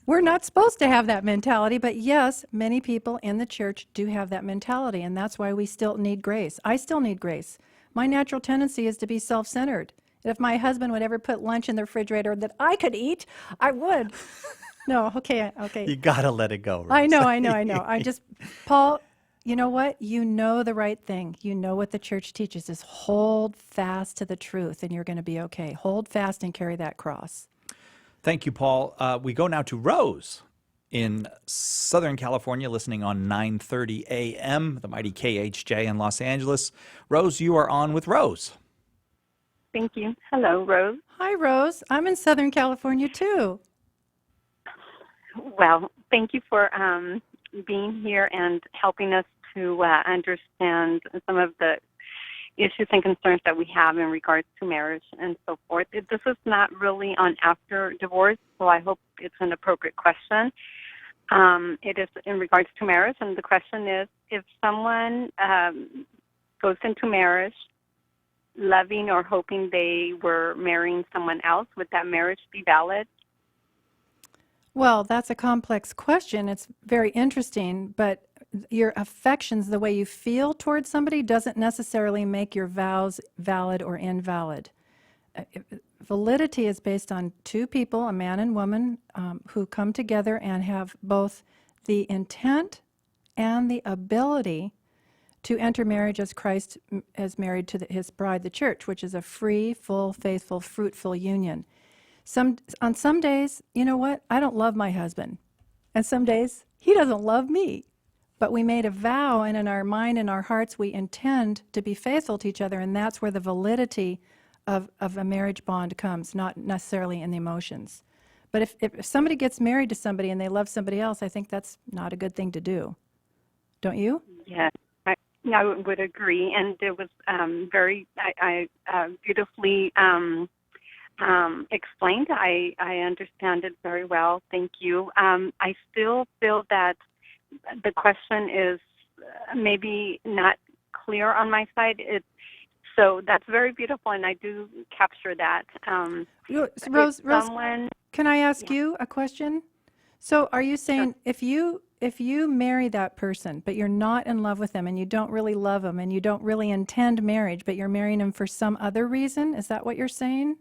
We're not supposed to have that mentality, but yes, many people in the church do have that mentality, and that's why we still need grace. I still need grace. My natural tendency is to be self-centered. If my husband would ever put lunch in the refrigerator that I could eat, I would. No, okay. You got to let it go, Rose. I know. Paul, you know what? You know the right thing. You know what the church teaches is hold fast to the truth, and you're going to be okay. Hold fast and carry that cross. Thank you, Paul. We go now to Rose in Southern California, listening on 9:30 a.m., the mighty KHJ in Los Angeles. Rose, you are on with Rose. Thank you. Hello, Rose. Hi, Rose. I'm in Southern California, too. Well, thank you for being here and helping us to understand some of the issues and concerns that we have in regards to marriage and so forth. This is not really on after divorce, so I hope it's an appropriate question. It is in regards to marriage, and the question is, if someone goes into marriage loving or hoping they were marrying someone else, would that marriage be valid? Well, that's a complex question. It's very interesting, but your affections, the way you feel towards somebody, doesn't necessarily make your vows valid or invalid. Validity is based on two people, a man and woman, who come together and have both the intent and the ability to enter marriage as Christ is married to his bride, the church, which is a free, full, faithful, fruitful union. On some days, you know what? I don't love my husband. And some days, he doesn't love me. But we made a vow, and in our mind and our hearts, we intend to be faithful to each other, and that's where the validity of a marriage bond comes, not necessarily in the emotions. But if somebody gets married to somebody and they love somebody else, I think that's not a good thing to do. Don't you? Yes, I would agree. And it was very beautifully explained. I understand it very well. Thank you. I still feel that the question is maybe not clear on my side. so that's very beautiful, and I do capture that. Rose, someone, can I ask you a question? So are you saying if you marry that person, but you're not in love with them and you don't really love them and you don't really intend marriage, but you're marrying them for some other reason? Is that what you're saying?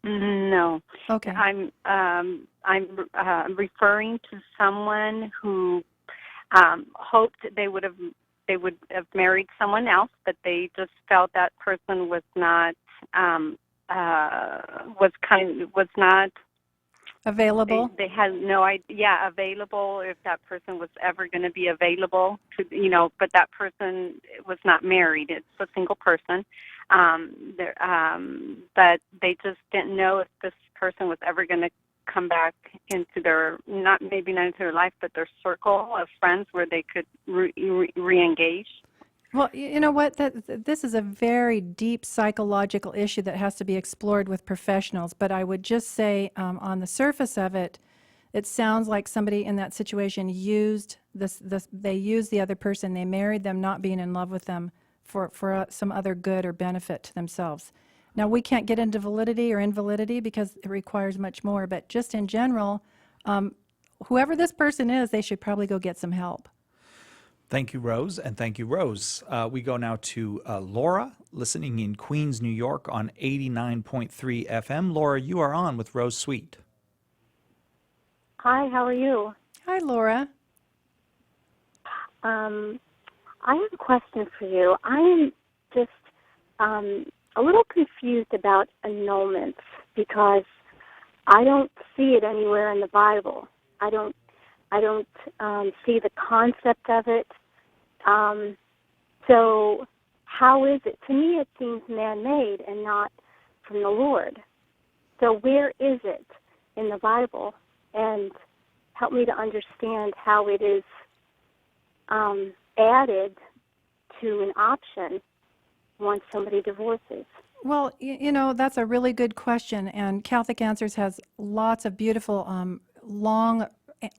No. Okay. I'm referring to someone who hoped they would have married someone else, but they just felt that person was not available. They had no idea, available, if that person was ever going to be available to, but that person was not married. It's a single person. But they just didn't know if this person was ever going to come back into their, maybe not into their life, but their circle of friends where they could re-engage. Well, you know what? This is a very deep psychological issue that has to be explored with professionals. But I would just say, on the surface of it, it sounds like somebody in that situation used they used the other person. They married them not being in love with them for some other good or benefit to themselves. Now, we can't get into validity or invalidity because it requires much more. But just in general, whoever this person is, they should probably go get some help. Thank you, Rose, and thank you, Rose. We go now to Laura, listening in Queens, New York on 89.3 FM. Laura, you are on with Rose Sweet. Hi, how are you? Hi, Laura. I have a question for you. I am just a little confused about annulments because I don't see it anywhere in the Bible. I don't see the concept of it. So how is it? To me, it seems man-made and not from the Lord. So where is it in the Bible? And help me to understand how it is added to an option once somebody divorces. Well, that's a really good question, and Catholic Answers has lots of beautiful, long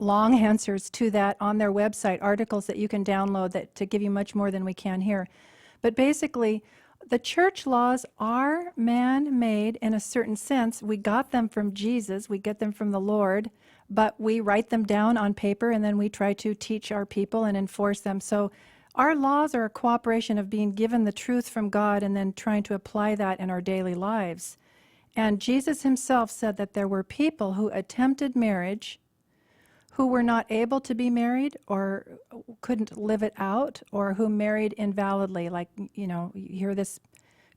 answers to that on their website, articles that you can download to give you much more than we can here. But basically, the church laws are man-made in a certain sense. We got them from Jesus, we get them from the Lord, but we write them down on paper and then we try to teach our people and enforce them. So our laws are a cooperation of being given the truth from God and then trying to apply that in our daily lives. And Jesus himself said that there were people who attempted marriage who were not able to be married or couldn't live it out, or who married invalidly. Like, you hear this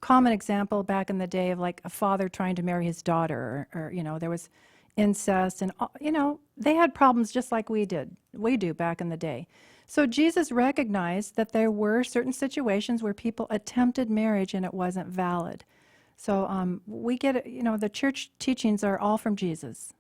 common example back in the day of like a father trying to marry his daughter, or there was incest, and they had problems just like we do back in the day. So Jesus recognized that there were certain situations where people attempted marriage and it wasn't valid. So we get it, the church teachings are all from Jesus.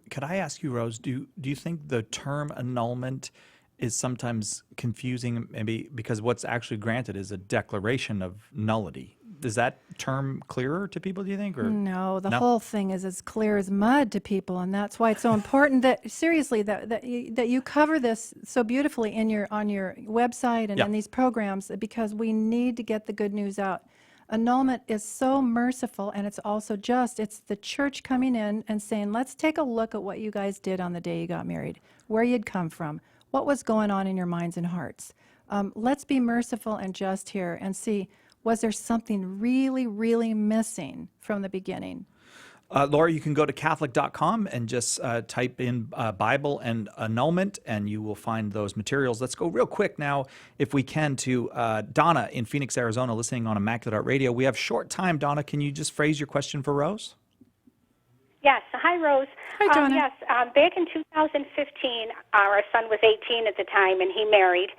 Could I ask you, Rose, do you think the term annulment is sometimes confusing, maybe because what's actually granted is a declaration of nullity? Is that term clearer to people, do you think? Or no, the whole thing is as clear as mud to people, and that's why it's so important that seriously that you cover this so beautifully on your website and in these programs, because we need to get the good news out. Annulment is so merciful, and it's also just. It's the church coming in and saying, let's take a look at what you guys did on the day you got married, where you'd come from, what was going on in your minds and hearts. Let's be merciful and just here and see, was there something really, really missing from the beginning? Laura, you can go to Catholic.com and just type in Bible and annulment, and you will find those materials. Let's go real quick now, if we can, to Donna in Phoenix, Arizona, listening on Immaculate Heart Radio. We have short time. Donna, can you just phrase your question for Rose? Yes. Hi, Rose. Hi, Donna. Yes. Back in 2015, our son was 18 at the time, and he married.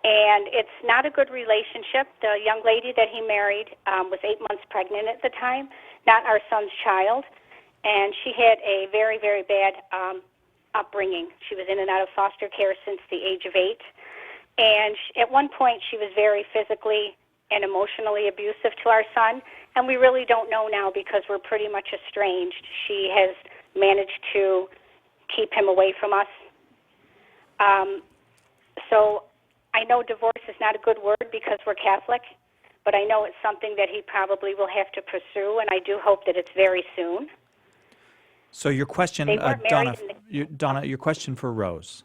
And it's not a good relationship. The young lady that he married was 8 months pregnant at the time, not our son's child. And she had a very, very bad upbringing. She was in and out of foster care since the age of 8. And at one point, she was very physically and emotionally abusive to our son. And we really don't know now because we're pretty much estranged. She has managed to keep him away from us. So I know divorce is not a good word because we're Catholic, but I know it's something that he probably will have to pursue, and I do hope that it's very soon. So your question, They weren't Donna, married in Donna, your question for Rose.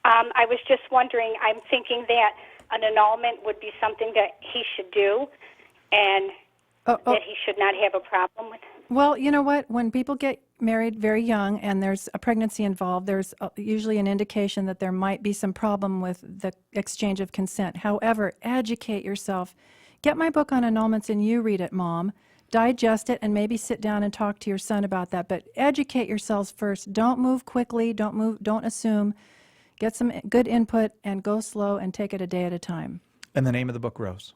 I was just wondering, I'm thinking that an annulment would be something that he should do, and that he should not have a problem with. Well, you know what? When people get married very young and there's a pregnancy involved, there's usually an indication that there might be some problem with the exchange of consent. However, educate yourself. Get my book on annulments and you read it, Mom. Digest it and maybe sit down and talk to your son about that. But educate yourselves first. Don't move quickly. Don't assume. Get some good input and go slow and take it a day at a time. And the name of the book, Rose?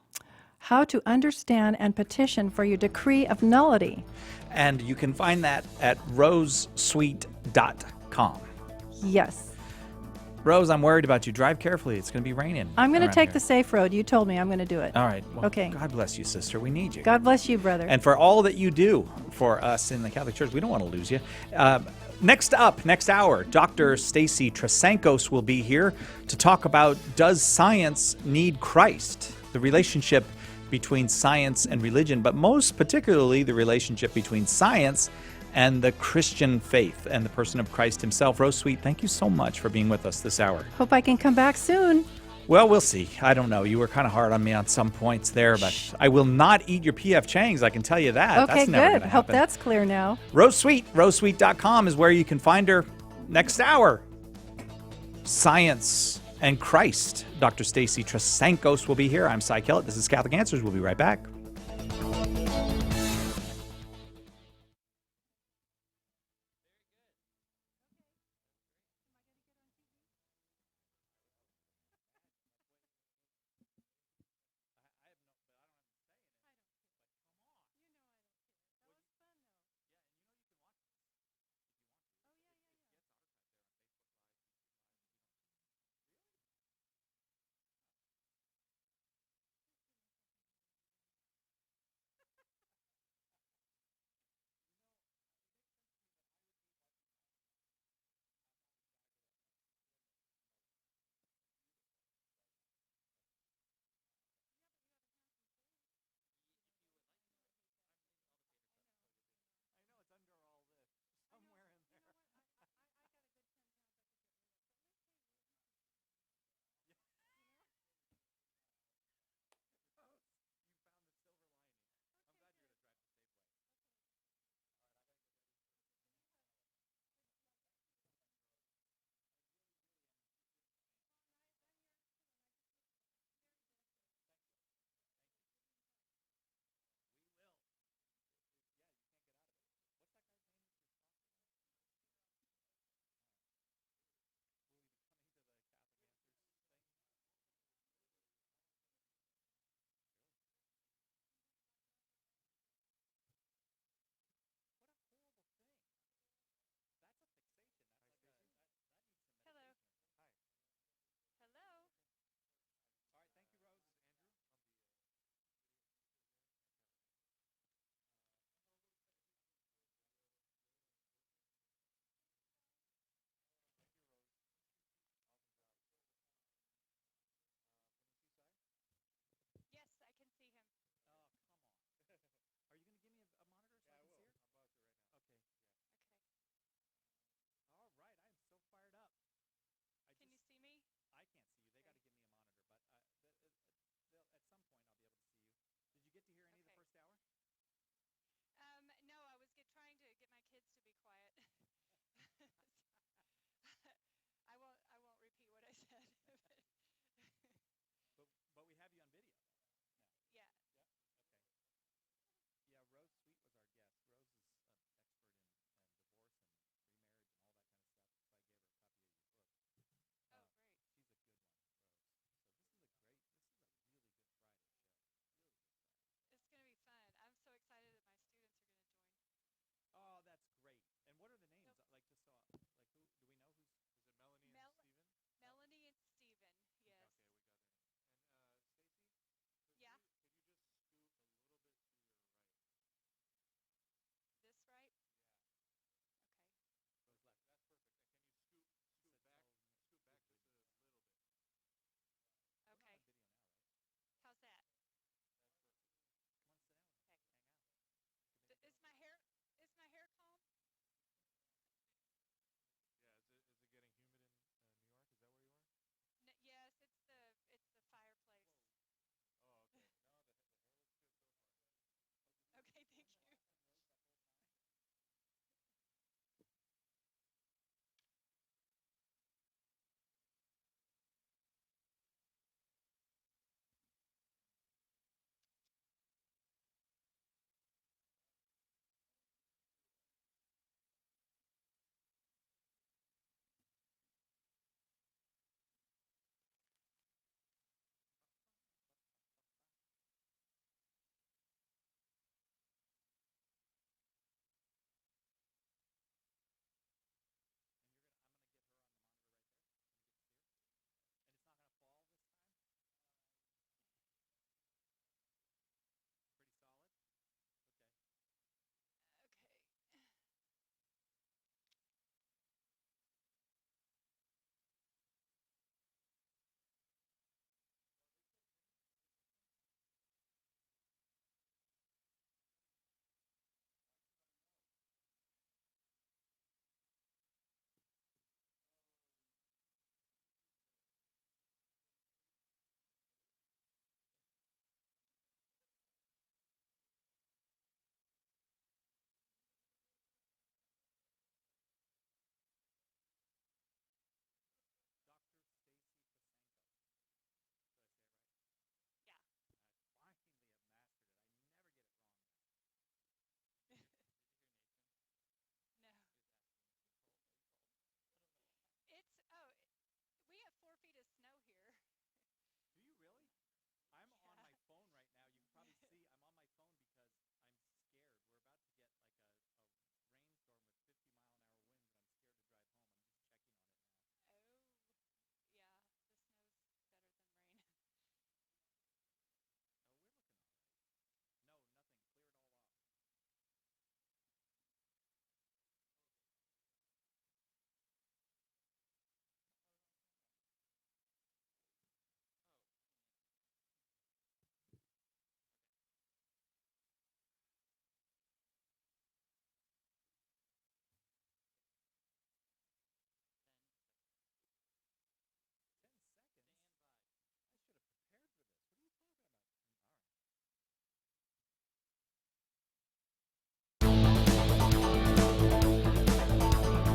How to Understand and Petition for Your Decree of Nullity. And you can find that at rosesweet.com. Yes. Rose, I'm worried about you. Drive carefully. It's going to be raining. I'm going to around take here. the safe road. You told me I'm going to do it. All right. Well, okay. God bless you, sister. We need you. God bless you, brother. And for all that you do for us in the Catholic Church, we don't want to lose you. Next up, next hour, Dr. Stacy Trasankos will be here to talk about, does science need Christ? The relationship between science and religion, but most particularly the relationship between science and the Christian faith and the person of Christ himself. Rose Sweet, thank you so much for being with us this hour. Hope I can come back soon. Well, we'll see. I don't know. You were kind of hard on me on some points there, but I will not eat your P.F. Chang's, I can tell you that. Okay, That's never good. gonna Hope happen. that's clear now. Rose Sweet, rosesweet.com is where you can find her next hour. Science and Christ. Dr. Stacy Trasankos will be here. I'm Cy Kellett. This is Catholic Answers. We'll be right back.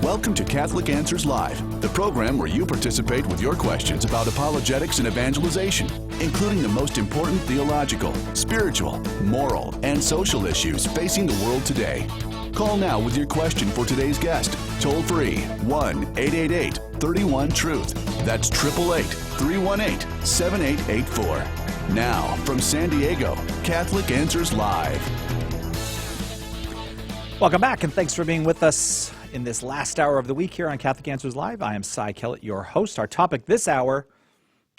Welcome to Catholic Answers Live, the program where you participate with your questions about apologetics and evangelization, including the most important theological, spiritual, moral, and social issues facing the world today. Call now with your question for today's guest. Toll free 1-888-31-TRUTH. That's 888-318-7884. Now, from San Diego, Catholic Answers Live. Welcome back, and thanks for being with us in this last hour of the week here on Catholic Answers Live. I am Cy Kellett, your host. Our topic this hour,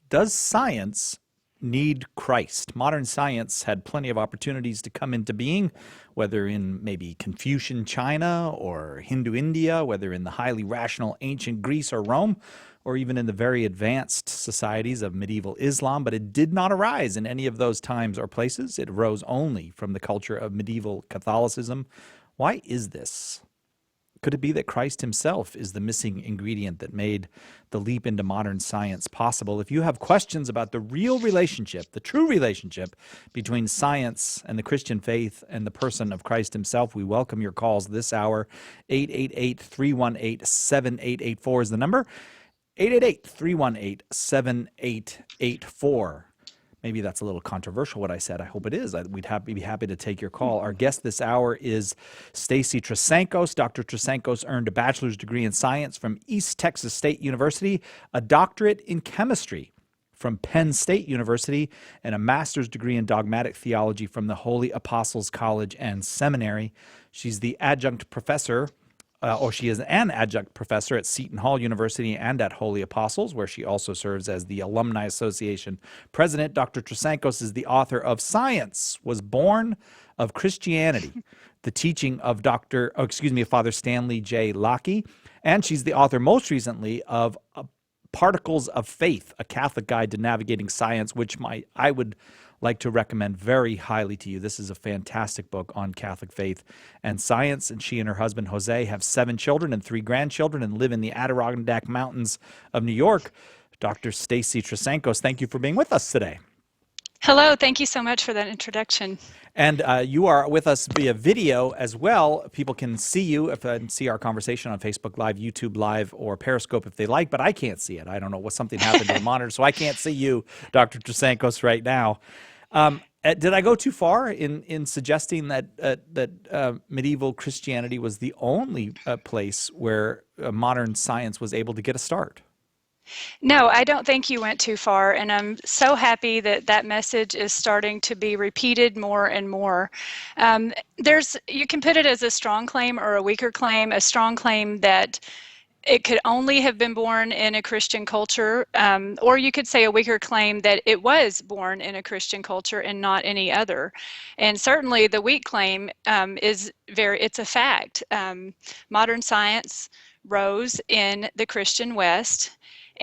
does science need Christ? Modern science had plenty of opportunities to come into being, whether in maybe Confucian China or Hindu India, whether in the highly rational ancient Greece or Rome, or even in the very advanced societies of medieval Islam, but it did not arise in any of those times or places. It arose only from the culture of medieval Catholicism. Why is this? Could it be that Christ himself is the missing ingredient that made the leap into modern science possible? If you have questions about the real relationship, the true relationship between science and the Christian faith and the person of Christ himself, we welcome your calls this hour. 888-318-7884 is the number. 888-318-7884. Maybe that's a little controversial what I said. I hope it is. We'd be happy to take your call. Our guest this hour is Stacy Trasancos. Dr. Trasancos earned a bachelor's degree in science from East Texas State University, a doctorate in chemistry from Penn State University, and a master's degree in dogmatic theology from the Holy Apostles College and Seminary. She's the adjunct professor she is an adjunct professor at Seton Hall University and at Holy Apostles, where she also serves as the Alumni Association president. Dr. Trasancos is the author of Science Was Born of Christianity, the teaching of Father Stanley J. Lockey, and she's the author most recently of Particles of Faith, a Catholic Guide to Navigating Science, which I would like to recommend very highly to you. This is a fantastic book on Catholic faith and science, and she and her husband Jose have 7 children and 3 grandchildren and live in the Adirondack Mountains of New York. Dr. Stacy Trasancos, thank you for being with us today. Hello, thank you so much for that introduction. And you are with us via video as well. People can see you see our conversation on Facebook Live, YouTube Live, or Periscope if they like, but I can't see it. I don't know something happened to the monitor, so I can't see you, Dr. Trasancos, right now. Did I go too far in suggesting that medieval Christianity was the only place where modern science was able to get a start? No, I don't think you went too far, and I'm so happy that that message is starting to be repeated more and more. You can put it as a strong claim or a weaker claim. A strong claim that it could only have been born in a Christian culture, or you could say a weaker claim that it was born in a Christian culture and not any other. And certainly the weak claim it's a fact. Modern science rose in the Christian West,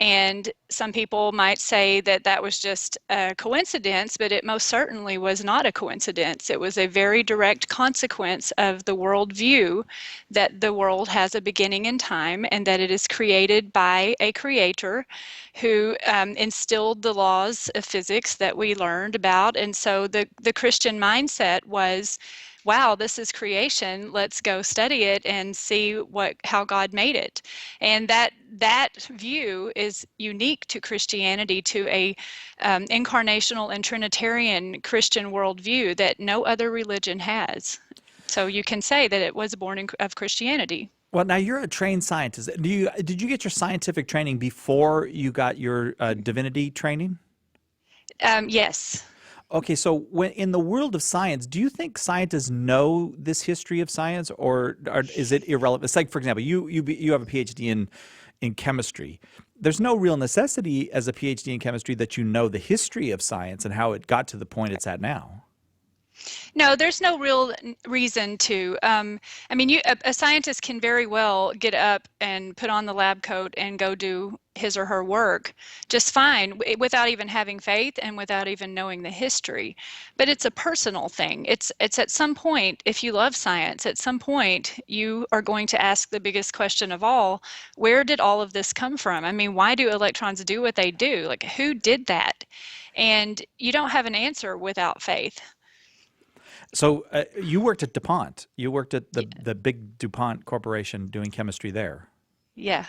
and some people might say that that was just a coincidence, but it most certainly was not a coincidence. It was a very direct consequence of the worldview that the world has a beginning in time and that it is created by a creator who instilled the laws of physics that we learned about. And so the Christian mindset was, wow, this is creation. Let's go study it and see how God made it. And that view is unique to Christianity, to a incarnational and Trinitarian Christian worldview that no other religion has. So you can say that it was born of Christianity. Well, now you're a trained scientist. Did you get your scientific training before you got your divinity training? Yes. Okay, so in the world of science, do you think scientists know this history of science, or is it irrelevant? It's like, for example, you have a PhD in chemistry. There's no real necessity as a PhD in chemistry that you know the history of science and how it got to the point it's at now. No, there's no real reason to. A scientist can very well get up and put on the lab coat and go do his or her work just fine without even having faith and without even knowing the history. But it's a personal thing. It's at some point, if you love science, at some point you are going to ask the biggest question of all: where did all of this come from? I mean, why do electrons do what they do? Like, who did that? And you don't have an answer without faith. So you worked at DuPont. You worked at the big DuPont corporation doing chemistry there. Yeah,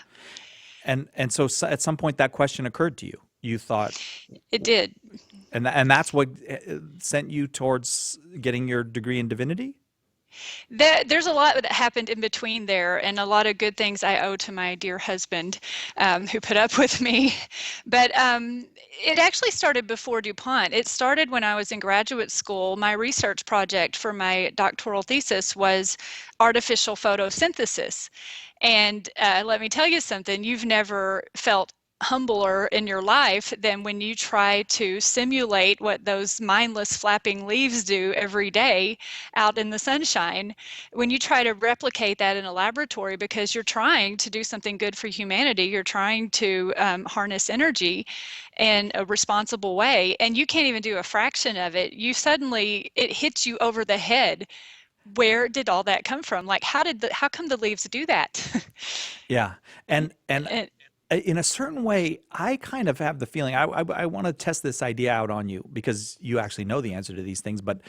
And so at some point that question occurred to you. You thought, it did. and that's what sent you towards getting your degree in divinity? There's a lot that happened in between there, and a lot of good things I owe to my dear husband, who put up with me. But it actually started before DuPont. It started when I was in graduate school. My research project for my doctoral thesis was artificial photosynthesis. And let me tell you something, you've never felt humbler in your life than when you try to simulate what those mindless flapping leaves do every day out in the sunshine. When you try to replicate that in a laboratory because you're trying to do something good for humanity, you're trying to harness energy in a responsible way, and you can't even do a fraction of it, it hits you over the head. Where did all that come from? Like, how come the leaves do that? Yeah. And in a certain way, I kind of have the feeling, I want to test this idea out on you because you actually know the answer to these things, but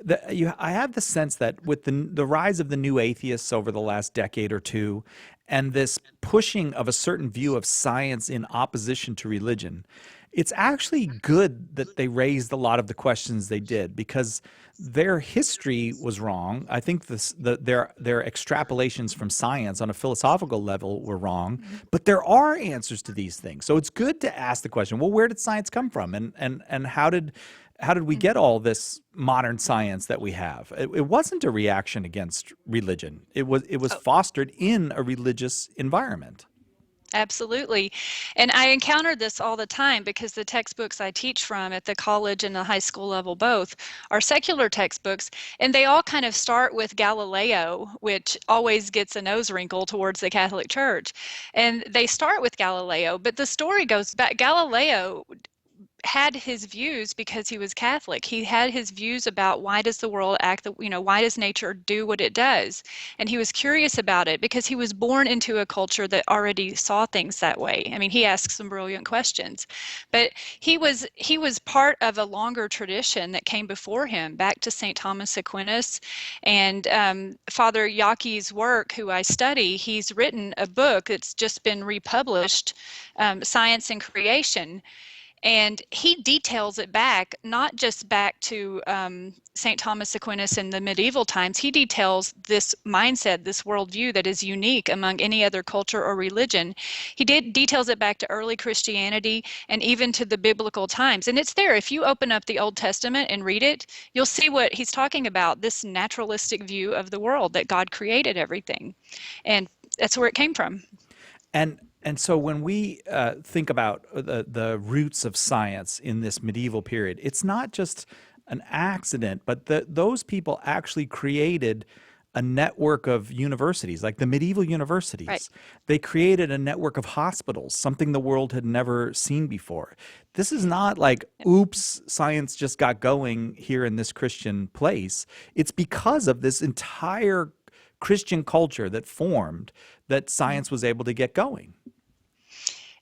I have the sense that with the rise of the new atheists over the last decade or two, and this pushing of a certain view of science in opposition to religion, it's actually good that they raised a lot of the questions they did because their history was wrong. I think their extrapolations from science on a philosophical level were wrong, but there are answers to these things. So it's good to ask the question, well, where did science come from? And how did we get all this modern science that we have? It wasn't a reaction against religion. It was fostered in a religious environment. Absolutely. And I encounter this all the time because the textbooks I teach from at the college and the high school level both are secular textbooks, and they all kind of start with Galileo, which always gets a nose wrinkle towards the Catholic Church. And they start with Galileo, but the story goes back. Galileo had his views because he was Catholic. He had his views about why does the world act, why does nature do what it does? And he was curious about it because he was born into a culture that already saw things that way. I mean, he asked some brilliant questions, but he was part of a longer tradition that came before him, back to St. Thomas Aquinas. And Father Yockey's work, who I study, he's written a book that's just been republished, Science and Creation. And he details it back, not just back to St. Thomas Aquinas in the medieval times. He details this mindset, this worldview that is unique among any other culture or religion. He details it back to early Christianity and even to the biblical times. And it's there. If you open up the Old Testament and read it, you'll see what he's talking about, this naturalistic view of the world, that God created everything. And that's where it came from. And so when we think about the roots of science in this medieval period, it's not just an accident, but those people actually created a network of universities, like the medieval universities. Right. They created a network of hospitals, something the world had never seen before. This is not like, oops, science just got going here in this Christian place. It's because of this entire Christian culture that formed that science was able to get going.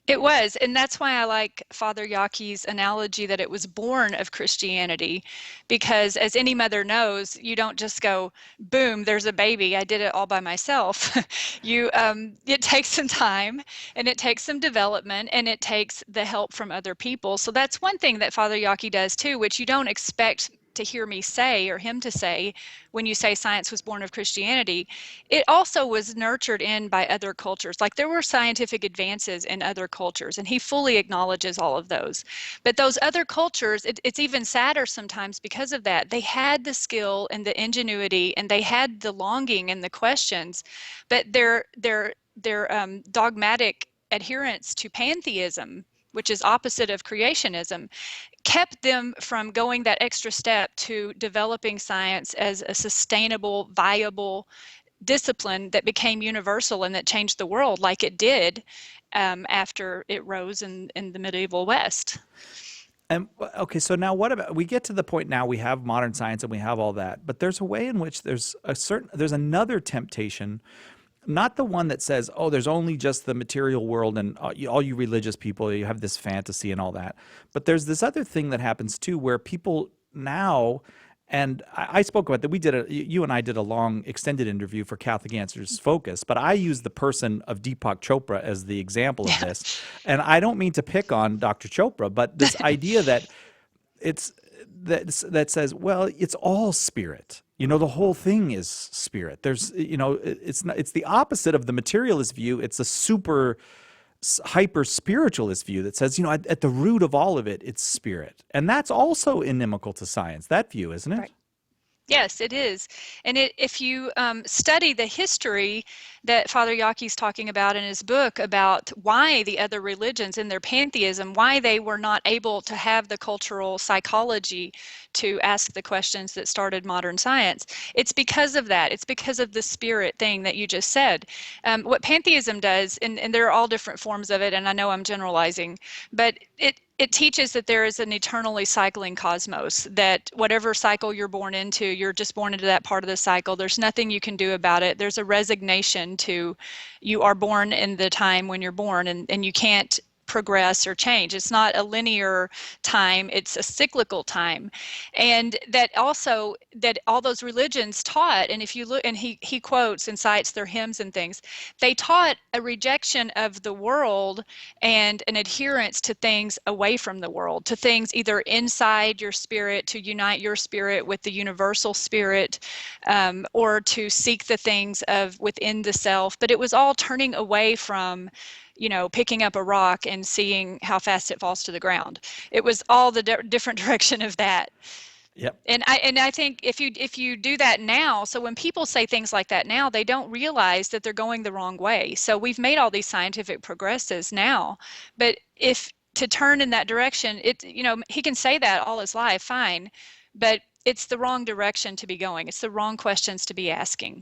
It was, and that's why I like Father Yockey's analogy that it was born of Christianity, because as any mother knows, you don't just go, boom, there's a baby, I did it all by myself. It takes some time, and it takes some development, and it takes the help from other people. So that's one thing that Father Yockey does too, which you don't expect to hear me say or him to say when you say science was born of Christianity. It also was nurtured in by other cultures. Like, there were scientific advances in other cultures, and he fully acknowledges all of those. But those other cultures, it's even sadder sometimes because of that. They had the skill and the ingenuity, and they had the longing and the questions, but their dogmatic adherence to pantheism, which is opposite of creationism, kept them from going that extra step to developing science as a sustainable, viable discipline that became universal and that changed the world like it did after it rose in the medieval West. And okay, so now what about, we get to the point now we have modern science and we have all that, but there's a way in which there's another temptation, not the one that says, oh, there's only just the material world and all you religious people, you have this fantasy and all that. But there's this other thing that happens too, where people now And I spoke about that. You and I did a long, extended interview for Catholic Answers Focus, but I use the person of Deepak Chopra as the example of this. And I don't mean to pick on Dr. Chopra, but this idea that that says, well, it's all spirit. The whole thing is spirit. There's, it's the opposite of the materialist view. It's a super hyper spiritualist view that says, at the root of all of it, it's spirit. And that's also inimical to science, that view, isn't it? Right. Yes, it is. And if you study the history that Father Yockey's talking about in his book about why the other religions in their pantheism, why they were not able to have the cultural psychology to ask the questions that started modern science, it's because of that. It's because of the spirit thing that you just said. What pantheism does, and there are all different forms of it, and I know I'm generalizing, but it teaches that there is an eternally cycling cosmos, that whatever cycle you're born into, you're just born into that part of the cycle. There's nothing you can do about it. There's a resignation to, you are born in the time when you're born, and you can't progress or change. It's not a linear time, it's a cyclical time. And that also, that all those religions taught, and if you look, and he quotes and cites their hymns and things, they taught a rejection of the world and an adherence to things away from the world, to things either inside your spirit, to unite your spirit with the universal spirit, or to seek the things of within the self. But it was all turning away from picking up a rock and seeing how fast it falls to the ground. It was all the different direction of that. Yep. And I think if you do that now, so when people say things like that now, they don't realize that they're going the wrong way. So we've made all these scientific progresses now, but if to turn in that direction, he can say that all his life, fine, but it's the wrong direction to be going. It's the wrong questions to be asking.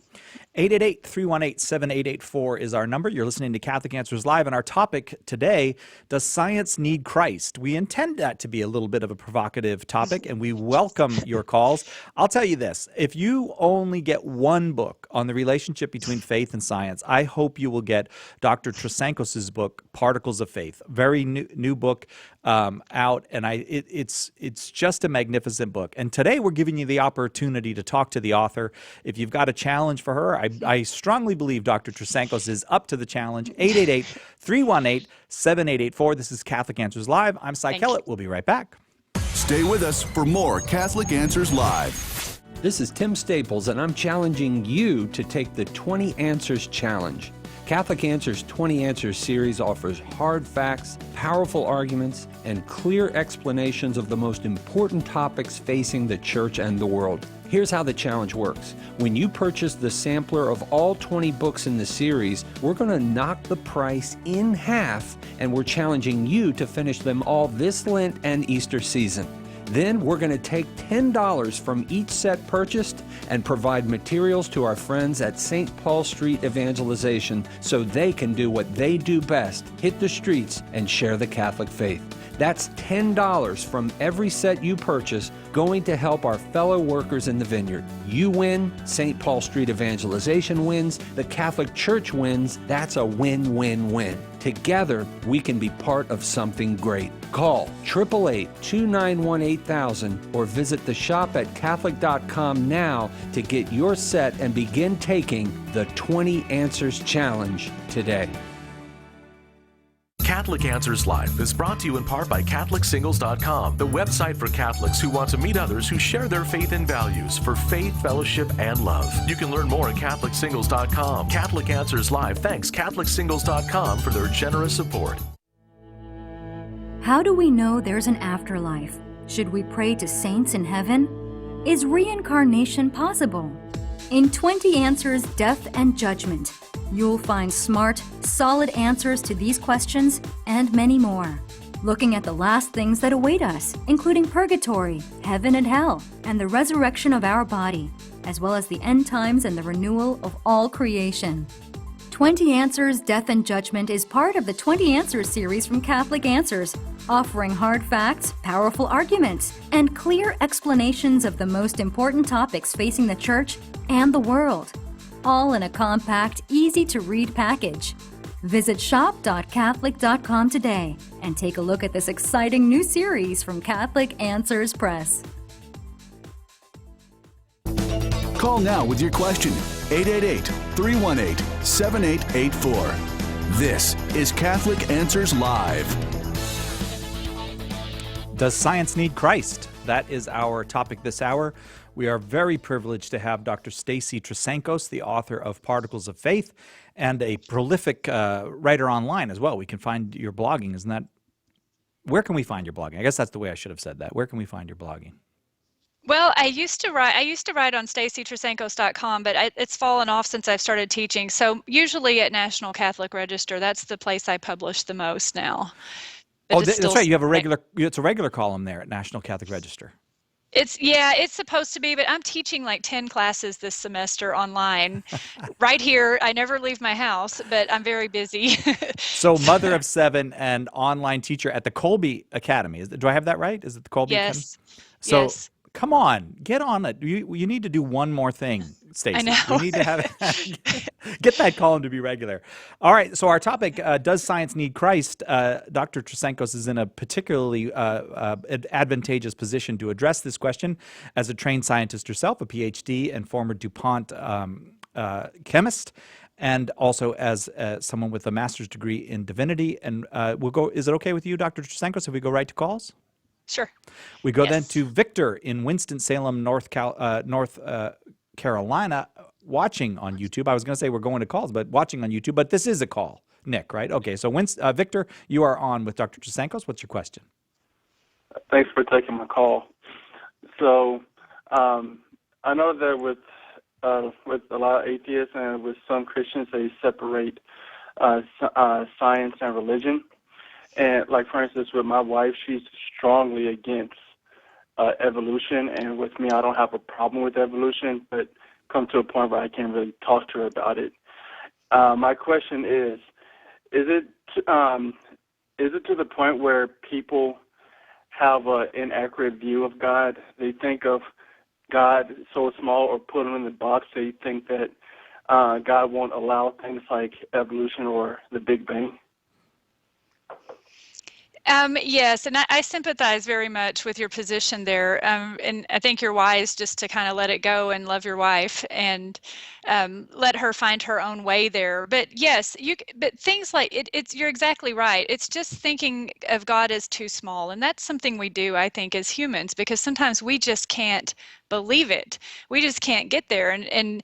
888-318-7884 is our number. You're listening to Catholic Answers Live, and our topic today, does science need Christ? We intend that to be a little bit of a provocative topic, and we welcome your calls. I'll tell you this, if you only get one book on the relationship between faith and science, I hope you will get Dr. Trasankos' book, Particles of Faith. Very new book out, and it's just a magnificent book. And today we're giving you the opportunity to talk to the author. If you've got a challenge for her, I strongly believe Dr. Trasankos is up to the challenge. 888-318-7884. This is Catholic Answers Live. I'm Cy Kellett. We'll be right back. Stay with us for more Catholic Answers Live. This is Tim Staples, and I'm challenging you to take the 20 Answers Challenge. Catholic Answers 20 Answers series offers hard facts, powerful arguments, and clear explanations of the most important topics facing the Church and the world. Here's how the challenge works. When you purchase the sampler of all 20 books in the series, we're going to knock the price in half, and we're challenging you to finish them all this Lent and Easter season. Then we're going to take $10 from each set purchased and provide materials to our friends at St. Paul Street Evangelization so they can do what they do best, hit the streets and share the Catholic faith. That's $10 from every set you purchase going to help our fellow workers in the vineyard. You win, St. Paul Street Evangelization wins, the Catholic Church wins. That's a win-win-win. Together, we can be part of something great. Call 888-291-8000 or visit the shop at Catholic.com now to get your set and begin taking the 20 Answers Challenge today. Catholic Answers Live is brought to you in part by CatholicSingles.com, the website for Catholics who want to meet others who share their faith and values for faith, fellowship, and love. You can learn more at CatholicSingles.com. Catholic Answers Live thanks CatholicSingles.com for their generous support. How do we know there's an afterlife? Should we pray to saints in heaven? Is reincarnation possible? In 20 Answers, Death and Judgment, you'll find smart, solid answers to these questions and many more. Looking at the last things that await us, including purgatory, heaven and hell, and the resurrection of our body, as well as the end times and the renewal of all creation. 20 Answers, Death and Judgment is part of the 20 Answers series from Catholic Answers, offering hard facts, powerful arguments, and clear explanations of the most important topics facing the Church and the world, all in a compact, easy-to-read package. Visit shop.catholic.com today and take a look at this exciting new series from Catholic Answers Press. Call now with your question. 888-318-7884. This is Catholic Answers Live. Does science need Christ? That is our topic this hour. We are very privileged to have Dr. Stacy Trasancos, the author of Particles of Faith, and a prolific writer online as well. We can find your blogging, isn't that? Where can we find your blogging? I guess that's the way I should have said that. Where can we find your blogging? Well, I used to write on stacytrasancos.com, but it's fallen off since I've started teaching. So usually at National Catholic Register, that's the place I publish the most now. But That's right. You have it's a regular column there at National Catholic Register. It's supposed to be, but I'm teaching like 10 classes this semester online right here. I never leave my house, but I'm very busy. So mother of 7 and online teacher at the Colby Academy. Do I have that right? Is it the Colby Academy? Yes. So yes. Come on, get on it. You need to do one more thing, Stacey. I know. We need to have get that column to be regular. All right, so our topic, does science need Christ? Dr. Trasancos is in a particularly advantageous position to address this question as a trained scientist herself, a PhD and former DuPont chemist, and also as someone with a master's degree in divinity. And we'll go. Is it okay with you, Dr. Trasancos, if we go right to calls? Sure. We go then to Victor in Winston-Salem, North Carolina, watching on YouTube. I was going to say we're going to calls, but watching on YouTube. But this is a call, Nick, right? Okay, so Victor, you are on with Dr. Trasancos. What's your question? Thanks for taking my call. So I know that with a lot of atheists and with some Christians, they separate science and religion. And like, for instance, with my wife, she's strongly against evolution. And with me, I don't have a problem with evolution, but come to a point where I can't really talk to her about it. My question is it to the point where people have an inaccurate view of God? They think of God so small, or put him in the box. They think that God won't allow things like evolution or the Big Bang. Yes, and I sympathize very much with your position there, and I think you're wise just to kind of let it go and love your wife and let her find her own way there. But yes, but things like you're exactly right. It's just thinking of God as too small, and that's something we do, I think, as humans, because sometimes we just can't believe it. We just can't get there and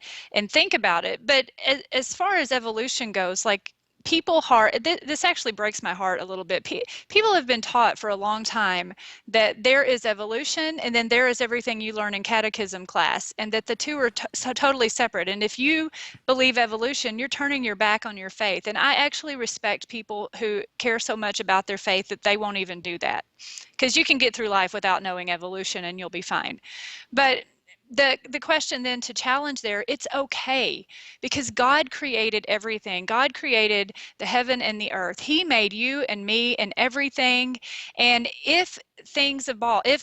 think about it. But as far as evolution goes, like, this actually breaks my heart a little bit. People have been taught for a long time that there is evolution and then there is everything you learn in catechism class, and that the two are so totally separate. And if you believe evolution, you're turning your back on your faith. And I actually respect people who care so much about their faith that they won't even do that, because you can get through life without knowing evolution and you'll be fine. But the question then to challenge there, it's okay, because God created everything. God created the heaven and the earth. He made you and me and everything. And if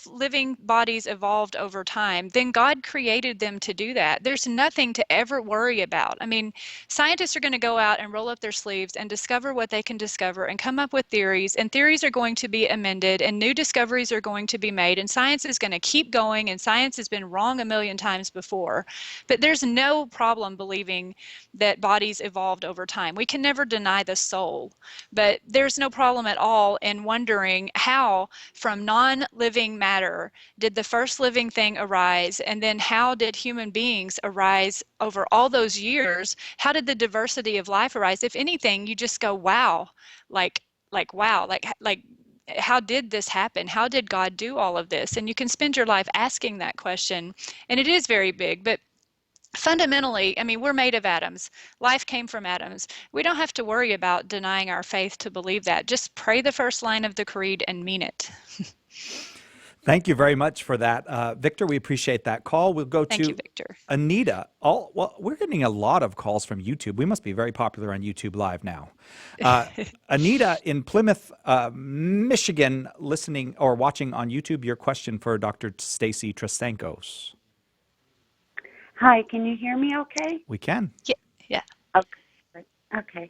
living bodies evolved over time, then God created them to do that. There's nothing to ever worry about. I mean, scientists are going to go out and roll up their sleeves and discover what they can discover and come up with theories, and theories are going to be amended and new discoveries are going to be made, and science is going to keep going, and science has been wrong a million times before. But there's no problem believing that bodies evolved over time. We can never deny the soul, but there's no problem at all in wondering how from non-living matter did the first living thing arise, and then how did human beings arise over all those years? How did the diversity of life arise? If anything, you just go, wow, like wow, like how did this happen? How did God do all of this? And you can spend your life asking that question, and it is very big. But fundamentally, I mean, we're made of atoms. Life came from atoms. We don't have to worry about denying our faith to believe that. Just pray the first line of the creed and mean it. Thank you very much for that, Victor. We appreciate that call. We'll go Thank to you, Victor. Anita. We're getting a lot of calls from YouTube. We must be very popular on YouTube Live now. Anita in Plymouth, Michigan, listening or watching on YouTube. Your question for Dr. Stacy Trasancos. Hi, can you hear me okay? We can. Yeah. Okay.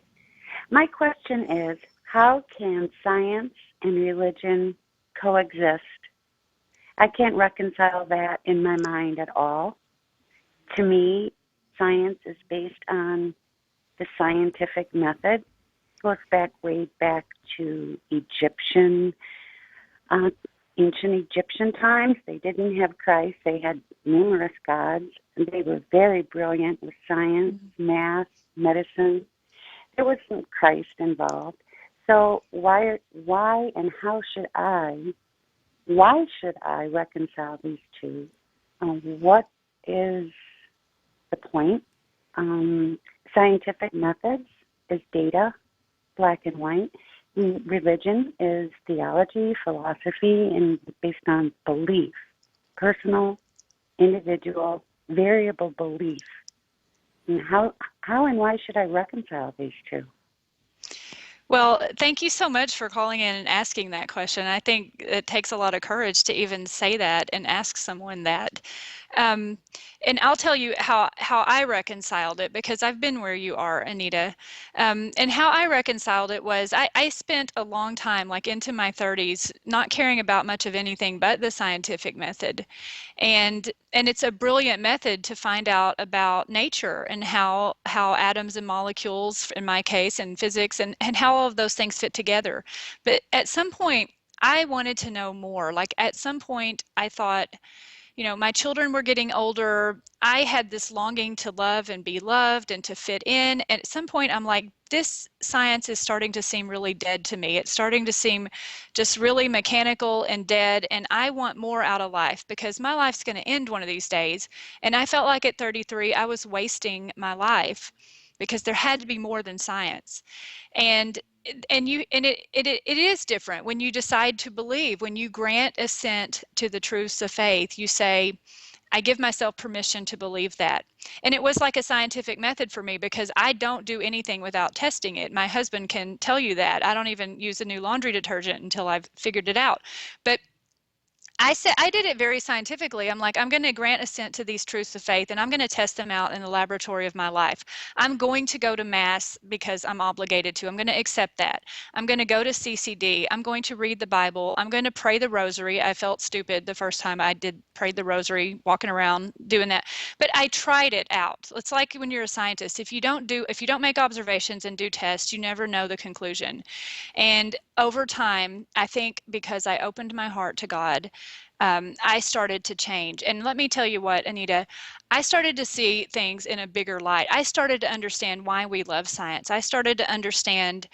My question is, how can science and religion coexist? I can't reconcile that in my mind at all. To me, science is based on the scientific method. It goes way back to ancient Egyptian times. They didn't have Christ. They had numerous gods, and they were very brilliant with science, math, medicine. There was some Christ involved. So why and how should I reconcile these two? What is the point? Scientific methods is data, black and white. Religion is theology, philosophy, and based on belief, personal, individual, variable belief. And how and why should I reconcile these two? Well, thank you so much for calling in and asking that question. I think it takes a lot of courage to even say that and ask someone that. And I'll tell you how I reconciled it, because I've been where you are, Anita. And how I reconciled it was I spent a long time, like into my 30s, not caring about much of anything but the scientific method. And it's a brilliant method to find out about nature and how atoms and molecules, in my case, and physics, and how all of those things fit together. But at some point, I wanted to know more. Like at some point, I thought, my children were getting older. I had this longing to love and be loved and to fit in. And at some point, I'm like, this science is starting to seem really dead to me. It's starting to seem just really mechanical and dead. And I want more out of life, because my life's going to end one of these days. And I felt like at 33, I was wasting my life, because there had to be more than science. And it is different when you decide to believe. When you grant assent to the truths of faith, you say, I give myself permission to believe that. And it was like a scientific method for me, because I don't do anything without testing it. My husband can tell you that. I don't even use a new laundry detergent until I've figured it out. But I did it very scientifically. I'm like, I'm going to grant assent to these truths of faith, and I'm going to test them out in the laboratory of my life. I'm going to go to Mass because I'm obligated to. I'm going to accept that. I'm going to go to CCD. I'm going to read the Bible. I'm going to pray the rosary. I felt stupid the first time I prayed the rosary, walking around doing that. But I tried it out. It's like when you're a scientist. If you don't make observations and do tests, you never know the conclusion. And over time, I think because I opened my heart to God, I started to change. And let me tell you what, Anita, I started to see things in a bigger light. I started to understand why we love science. I started to understand,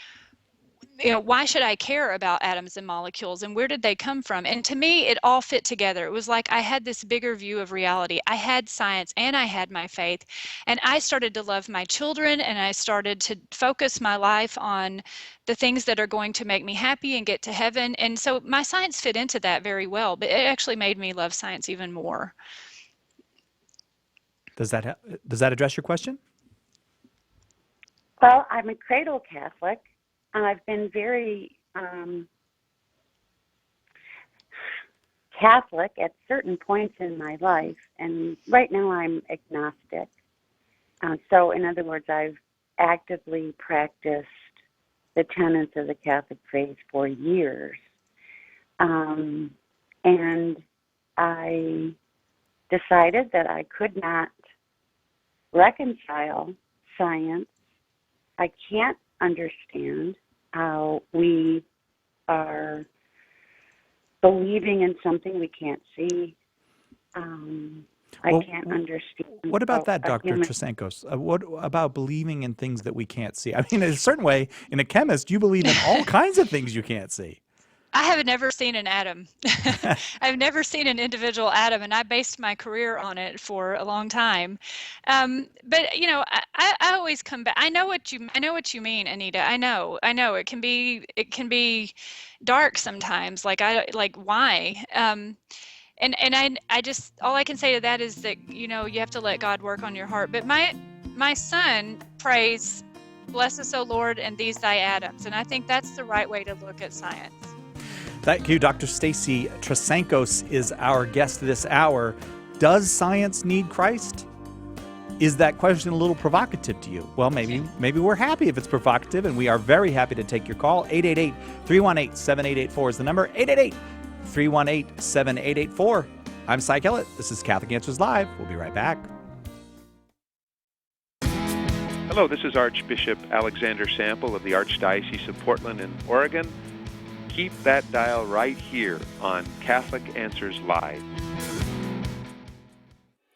why should I care about atoms and molecules, and where did they come from? And to me, it all fit together. It was like I had this bigger view of reality. I had science and I had my faith, and I started to love my children, and I started to focus my life on the things that are going to make me happy and get to heaven. And so my science fit into that very well, but it actually made me love science even more. Does that address your question? Well, I'm a cradle Catholic. I've been very Catholic at certain points in my life, and right now I'm agnostic. So, in other words, I've actively practiced the tenets of the Catholic faith for years. And I decided that I could not reconcile science. I can't understand how we are believing in something we can't see. I can't understand. What about that, Dr. Trasancos? What about believing in things that we can't see? I mean, in a certain way, in a chemist, you believe in all kinds of things you can't see. I have never seen an atom. I've never seen an individual atom, and I based my career on it for a long time. But I always come back. I know what you mean, Anita. I know. It can be dark sometimes. Like why? And I just, all I can say to that is that you have to let God work on your heart. But my son prays, "Bless us, O Lord, and these thy atoms," and I think that's the right way to look at science. Thank you. Dr. Stacy Trasancos is our guest this hour. Does science need Christ? Is that question a little provocative to you? Well, maybe we're happy if it's provocative, and we are very happy to take your call. 888-318-7884 is the number. 888-318-7884. I'm Cy Kellett. This is Catholic Answers Live. We'll be right back. Hello, this is Archbishop Alexander Sample of the Archdiocese of Portland in Oregon. Keep that dial right here on Catholic Answers Live.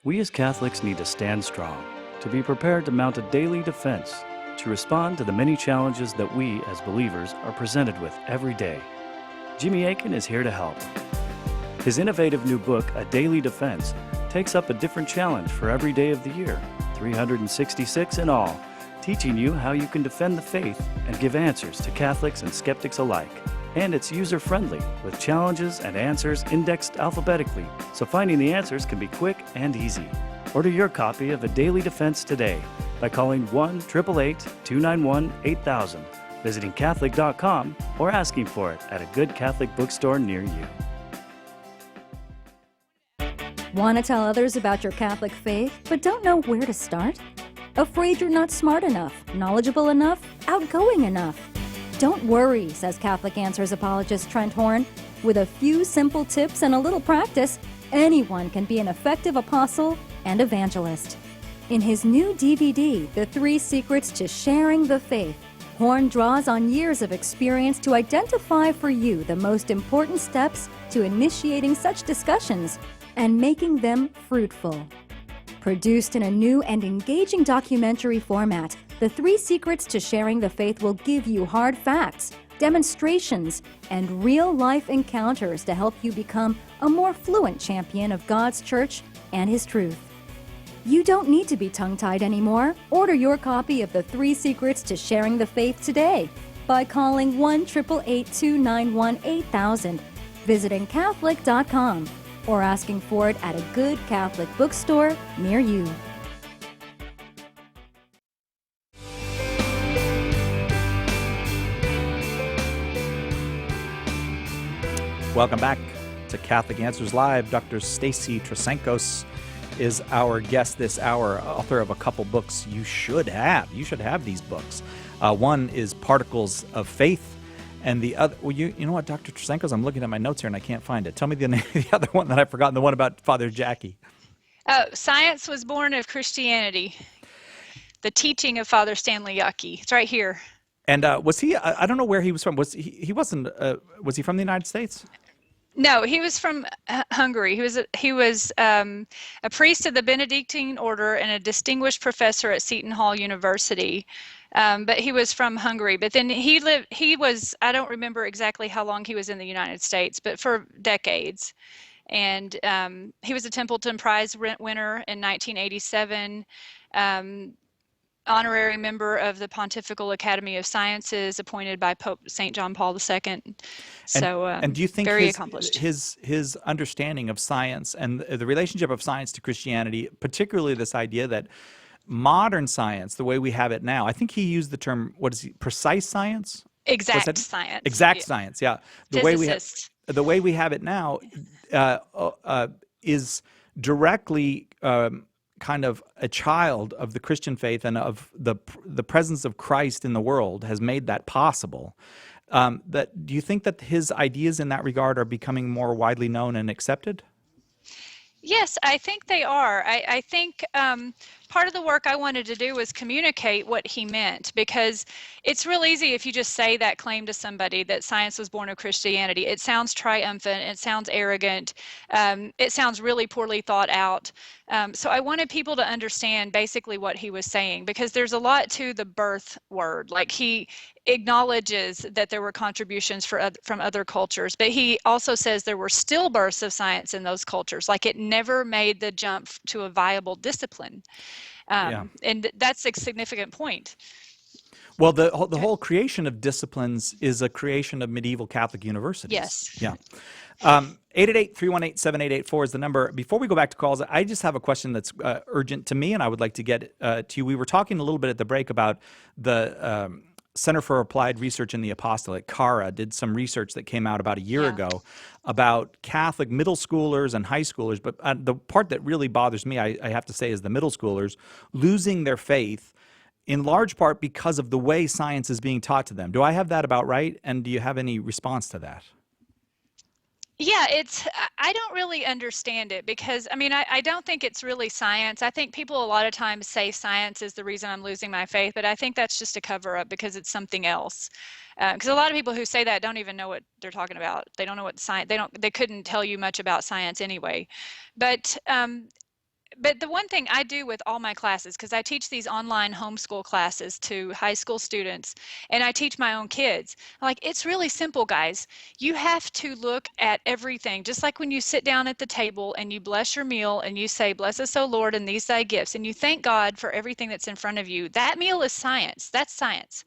We as Catholics need to stand strong, to be prepared to mount a daily defense, to respond to the many challenges that we as believers are presented with every day. Jimmy Akin is here to help. His innovative new book, A Daily Defense, takes up a different challenge for every day of the year, 366 in all, teaching you how you can defend the faith and give answers to Catholics and skeptics alike. And it's user-friendly, with challenges and answers indexed alphabetically, so finding the answers can be quick and easy. Order your copy of A Daily Defense today by calling 1-888-291-8000, visiting Catholic.com, or asking for it at a good Catholic bookstore near you. Want to tell others about your Catholic faith, but don't know where to start? Afraid you're not smart enough, knowledgeable enough, outgoing enough? Don't worry, says Catholic Answers apologist Trent Horn. With a few simple tips and a little practice, anyone can be an effective apostle and evangelist. In his new DVD, The 3 Secrets to Sharing the Faith, Horn draws on years of experience to identify for you the most important steps to initiating such discussions and making them fruitful. Produced in a new and engaging documentary format, The 3 Secrets to Sharing the Faith will give you hard facts, demonstrations, and real-life encounters to help you become a more fluent champion of God's Church and His truth. You don't need to be tongue-tied anymore. Order your copy of The 3 Secrets to Sharing the Faith today by calling 1-888-291-8000, visiting Catholic.com, or asking for it at a good Catholic bookstore near you. Welcome back to Catholic Answers Live. Dr. Stacy Trasancos is our guest this hour, author of a couple books you should have. You should have these books. One is Particles of Faith, and the other, well, you know what, Dr. Trasancos, I'm looking at my notes here and I can't find it. Tell me the name of the other one that I've forgotten, the one about Father Jackie. Science Was Born of Christianity. The Teaching of Father Stanley Yucky. It's right here. And was he, I don't know where he was from. Was he wasn't, was he from the United States? No, he was from Hungary. He was a priest of the Benedictine order and a distinguished professor at Seton Hall University. But he was from Hungary. But then he was, I don't remember exactly how long he was in the United States, but for decades. And he was a Templeton Prize winner in 1987. Honorary member of the Pontifical Academy of Sciences, appointed by Pope St. John Paul II. So, and do you think very accomplished. his understanding of science and the relationship of science to Christianity, particularly this idea that modern science, the way we have it now, I think he used the term, precise science? Exact science. Exact science, yeah. The way we have it now is directly kind of a child of the Christian faith and of the presence of Christ in the world has made that possible. Do you think that his ideas in that regard are becoming more widely known and accepted? Yes, I think they are. I think part of the work I wanted to do was communicate what he meant, because it's real easy if you just say that claim to somebody that science was born of Christianity. It sounds triumphant, it sounds arrogant, it sounds really poorly thought out. So I wanted people to understand basically what he was saying, because there's a lot to the birth word. Like, he acknowledges that there were contributions from other cultures, but he also says there were stillbirths of science in those cultures. Like, it never made the jump to a viable discipline. And that's a significant point. Well, the whole creation of disciplines is a creation of medieval Catholic universities. Yes. Yeah. 888-318-7884 is the number. Before we go back to calls, I just have a question that's urgent to me, and I would like to get to you. We were talking a little bit at the break about the Center for Applied Research in the Apostolate, CARA, did some research that came out about a year ago about Catholic middle schoolers and high schoolers. But the part that really bothers me, I have to say, is the middle schoolers losing their faith in large part because of the way science is being taught to them. Do I have that about right? And do you have any response to that? Yeah, I don't really understand it because, I mean, I don't think it's really science. I think people a lot of times say science is the reason I'm losing my faith, but I think that's just a cover up because it's something else. Because a lot of people who say that don't even know what they're talking about. They don't know what science, they couldn't tell you much about science anyway. But the one thing I do with all my classes, because I teach these online homeschool classes to high school students, and I teach my own kids, like, it's really simple, guys. You have to look at everything, just like when you sit down at the table and you bless your meal and you say, "Bless us, O Lord, and these thy gifts," and you thank God for everything that's in front of you. That meal is science. That's science.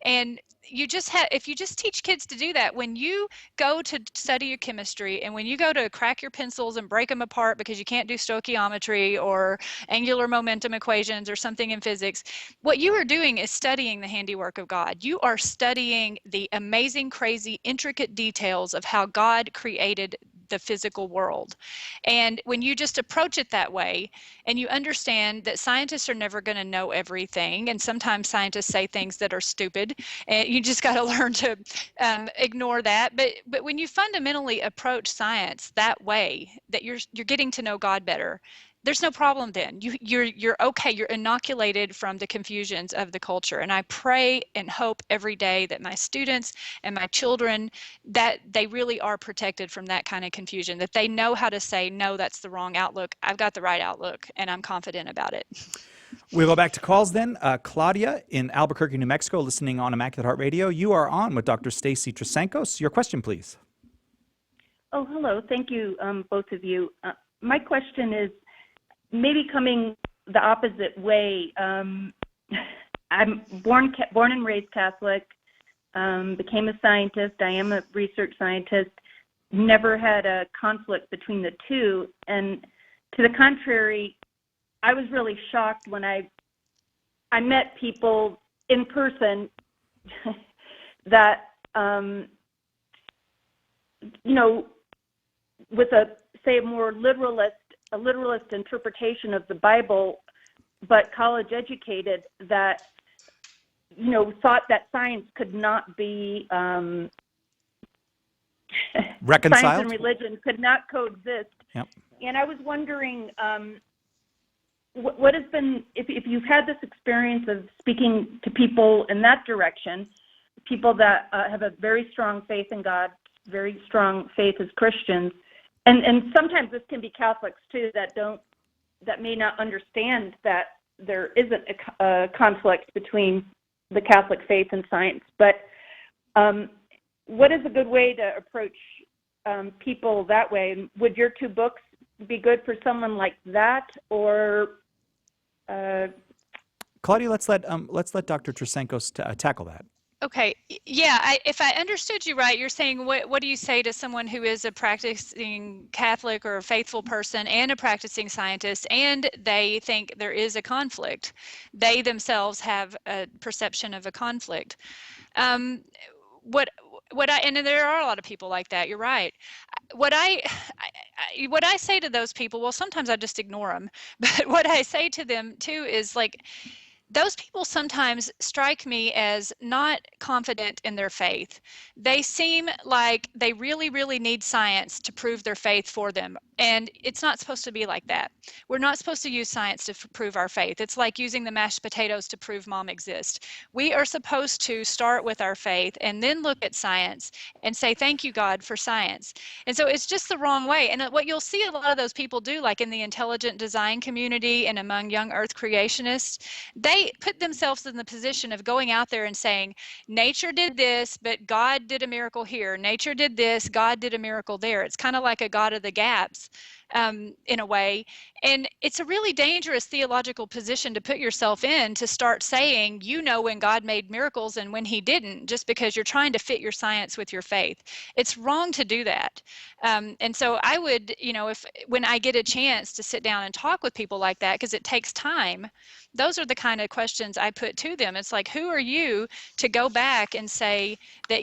And you just have, if you just teach kids to do that, when you go to study your chemistry and when you go to crack your pencils and break them apart because you can't do stoichiometry or angular momentum equations or something in physics, what you are doing is studying the handiwork of God. You are studying the amazing, crazy, intricate details of how God created the physical world. And when you just approach it that way and you understand that scientists are never going to know everything, and sometimes scientists say things that are stupid, and you just got to learn to ignore that. But when you fundamentally approach science that way, that you're getting to know God better, there's no problem then. You're okay. You're inoculated from the confusions of the culture. And I pray and hope every day that my students and my children, that they really are protected from that kind of confusion, that they know how to say, no, that's the wrong outlook. I've got the right outlook, and I'm confident about it. We'll go back to calls then. Claudia in Albuquerque, New Mexico, listening on Immaculate Heart Radio. You are on with Dr. Stacy Trasancos. Your question, please. Oh, hello. Thank you, both of you. My question is, maybe coming the opposite way. I'm born and raised Catholic, became a scientist. I am a research scientist, never had a conflict between the two. And to the contrary, I was really shocked when I met people in person that, with a more literalist interpretation of the Bible, but college educated, that thought that science could not be reconciled. Science and religion could not coexist. Yep. And I was wondering, what has been, if you've had this experience of speaking to people in that direction, people that have a very strong faith in God, very strong faith as Christians. And sometimes this can be Catholics too that may not understand that there isn't a conflict between the Catholic faith and science. But what is a good way to approach people that way? And would your two books be good for someone like that, or? Claudia, let's let Dr. Trasancos tackle that. Okay, yeah, if I understood you right, you're saying what do you say to someone who is a practicing Catholic or a faithful person and a practicing scientist, and they think there is a conflict? They themselves have a perception of a conflict. And there are a lot of people like that. You're right. What I say to those people, well, sometimes I just ignore them, but what I say to them too is like, those people sometimes strike me as not confident in their faith. They seem like they really, really need science to prove their faith for them. And it's not supposed to be like that. We're not supposed to use science to prove our faith. It's like using the mashed potatoes to prove mom exists. We are supposed to start with our faith and then look at science and say, thank you, God, for science. And so it's just the wrong way. And what you'll see a lot of those people do, like in the intelligent design community and among young earth creationists, they put themselves in the position of going out there and saying, nature did this, but God did a miracle here. Nature did this, God did a miracle there. It's kind of like a God of the gaps. In a way. And it's a really dangerous theological position to put yourself in, to start saying, when God made miracles and when he didn't, just because you're trying to fit your science with your faith. It's wrong to do that. And so I would, when I get a chance to sit down and talk with people like that, because it takes time, those are the kind of questions I put to them. It's like, who are you to go back and say that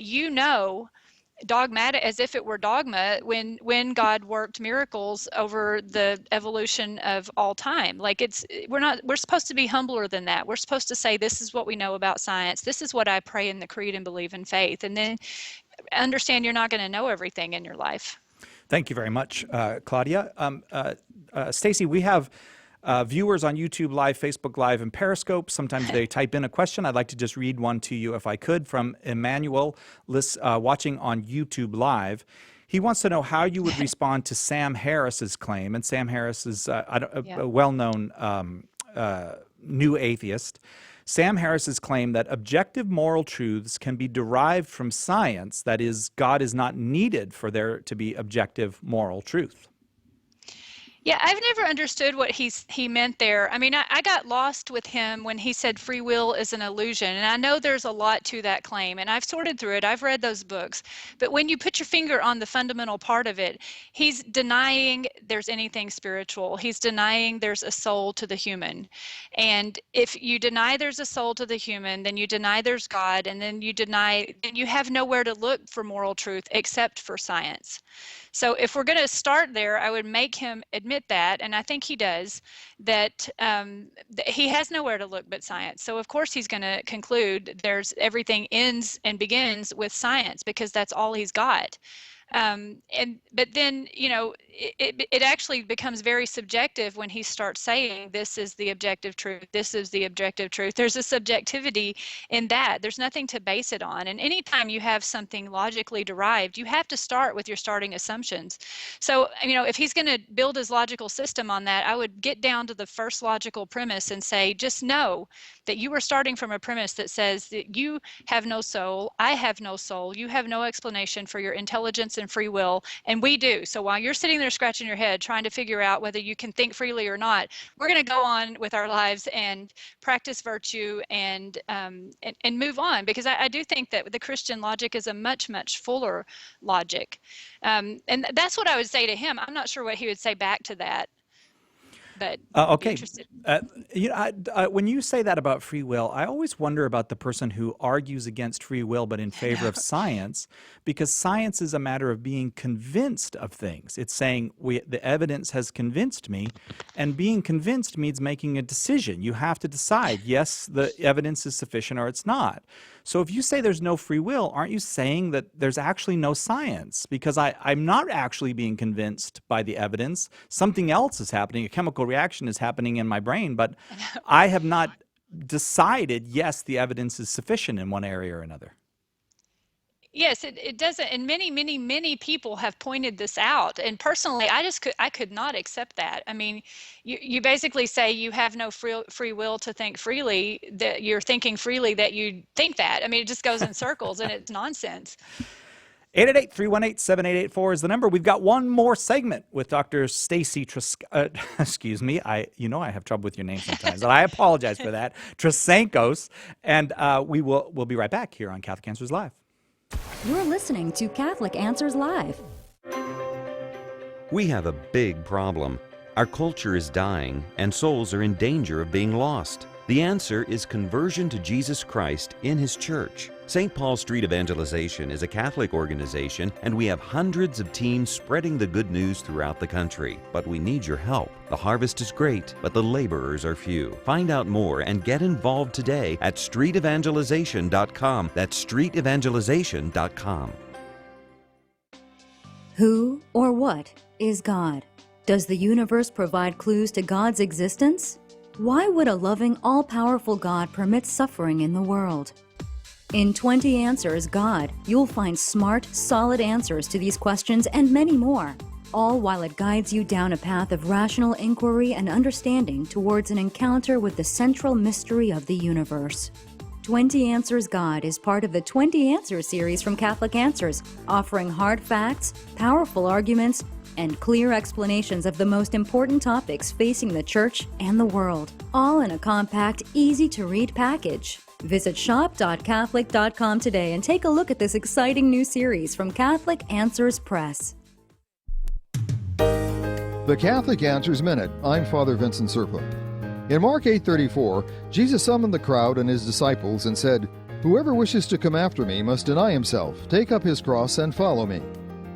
dogmatic, as if it were dogma, when God worked miracles over the evolution of all time? Like, we're supposed to be humbler than that. We're supposed to say, this is what we know about science. This is what I pray in the creed and believe in faith. And then understand you're not going to know everything in your life. Thank you very much, Claudia. Stacy, we have viewers on YouTube Live, Facebook Live, and Periscope. Sometimes they type in a question. I'd like to just read one to you if I could from Emmanuel watching on YouTube Live. He wants to know how you would respond to Sam Harris's claim, and Sam Harris is a well-known new atheist. Sam Harris's claim that objective moral truths can be derived from science, that is, God is not needed for there to be objective moral truth. Yeah, I've never understood what he meant there. I mean, I got lost with him when he said free will is an illusion. And I know there's a lot to that claim, and I've sorted through it. I've read those books. But when you put your finger on the fundamental part of it, he's denying there's anything spiritual. He's denying there's a soul to the human. And if you deny there's a soul to the human, then you deny there's God, and then you have nowhere to look for moral truth except for science. So if we're going to start there, I would make him admit that, and I think he does, that he has nowhere to look but science. So of course he's going to conclude everything ends and begins with science because that's all he's got. But then, you know, it actually becomes very subjective when he starts saying this is the objective truth, this is the objective truth. There's a subjectivity in that. There's nothing to base it on. And anytime you have something logically derived, you have to start with your starting assumptions. So, you know, if he's going to build his logical system on that, I would get down to the first logical premise and say, just know that you are starting from a premise that says that you have no soul, I have no soul, you have no explanation for your intelligence and free will, and we do. So while you're sitting there scratching your head trying to figure out whether you can think freely or not, we're going to go on with our lives and practice virtue and move on, because I do think that the Christian logic is a much, much fuller logic. And that's what I would say to him. I'm not sure what he would say back to that. But okay. You know, when you say that about free will, I always wonder about the person who argues against free will but in favor of science, because science is a matter of being convinced of things. It's saying the evidence has convinced me, and being convinced means making a decision. You have to decide, yes, the evidence is sufficient or it's not. So if you say there's no free will, aren't you saying that there's actually no science? Because I'm not actually being convinced by the evidence. Something else is happening. A chemical reaction is happening in my brain, but I have not decided, yes, the evidence is sufficient in one area or another. Yes, it doesn't, and many people have pointed this out. And personally, I could not accept that. I mean, you basically say you have no free will to think freely, that you're thinking freely that you think that. I mean, it just goes in circles, and it's nonsense. 888-318-7884 is the number. We've got one more segment with Dr. Stacy excuse me, I have trouble with your name sometimes, and I apologize for that. Trasancos, and we'll be right back here on Catholic Answers Live. You're listening to Catholic Answers Live. We have a big problem. Our culture is dying, and souls are in danger of being lost. The answer is conversion to Jesus Christ in His church. St. Paul Street Evangelization is a Catholic organization, and we have hundreds of teams spreading the good news throughout the country. But we need your help. The harvest is great, but the laborers are few. Find out more and get involved today at streetevangelization.com. That's streetevangelization.com. Who or what is God? Does the universe provide clues to God's existence? Why would a loving, all-powerful God permit suffering in the world? In 20 Answers God, you'll find smart, solid answers to these questions and many more, all while it guides you down a path of rational inquiry and understanding towards an encounter with the central mystery of the universe. 20 Answers God is part of the 20 Answers series from Catholic Answers, offering hard facts, powerful arguments, and clear explanations of the most important topics facing the Church and the world, all in a compact, easy-to-read package. Visit shop.catholic.com today and take a look at this exciting new series from Catholic Answers Press. The Catholic Answers Minute. I'm Father Vincent Serpa. In Mark 8:34, Jesus summoned the crowd and his disciples and said, "Whoever wishes to come after me must deny himself, take up his cross, and follow me.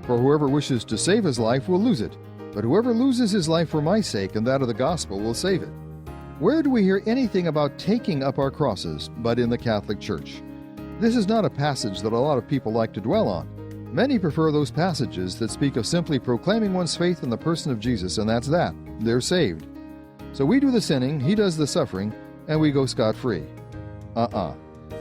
For whoever wishes to save his life will lose it, but whoever loses his life for my sake and that of the gospel will save it." Where do we hear anything about taking up our crosses but in the Catholic Church? This is not a passage that a lot of people like to dwell on. Many prefer those passages that speak of simply proclaiming one's faith in the person of Jesus, and that's that. They're saved. So we do the sinning, he does the suffering, and we go scot-free.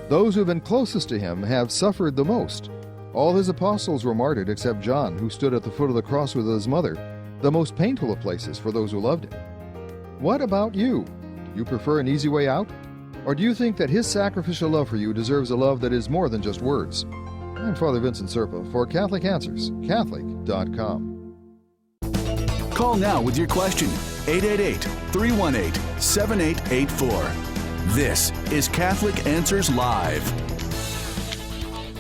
Those who have been closest to him have suffered the most. All his apostles were martyred except John, who stood at the foot of the cross with his mother, the most painful of places for those who loved him. What about you? Do you prefer an easy way out? Or do you think that his sacrificial love for you deserves a love that is more than just words? I'm Father Vincent Serpa for Catholic Answers, Catholic.com. Call now with your question, 888-318-7884. This is Catholic Answers Live.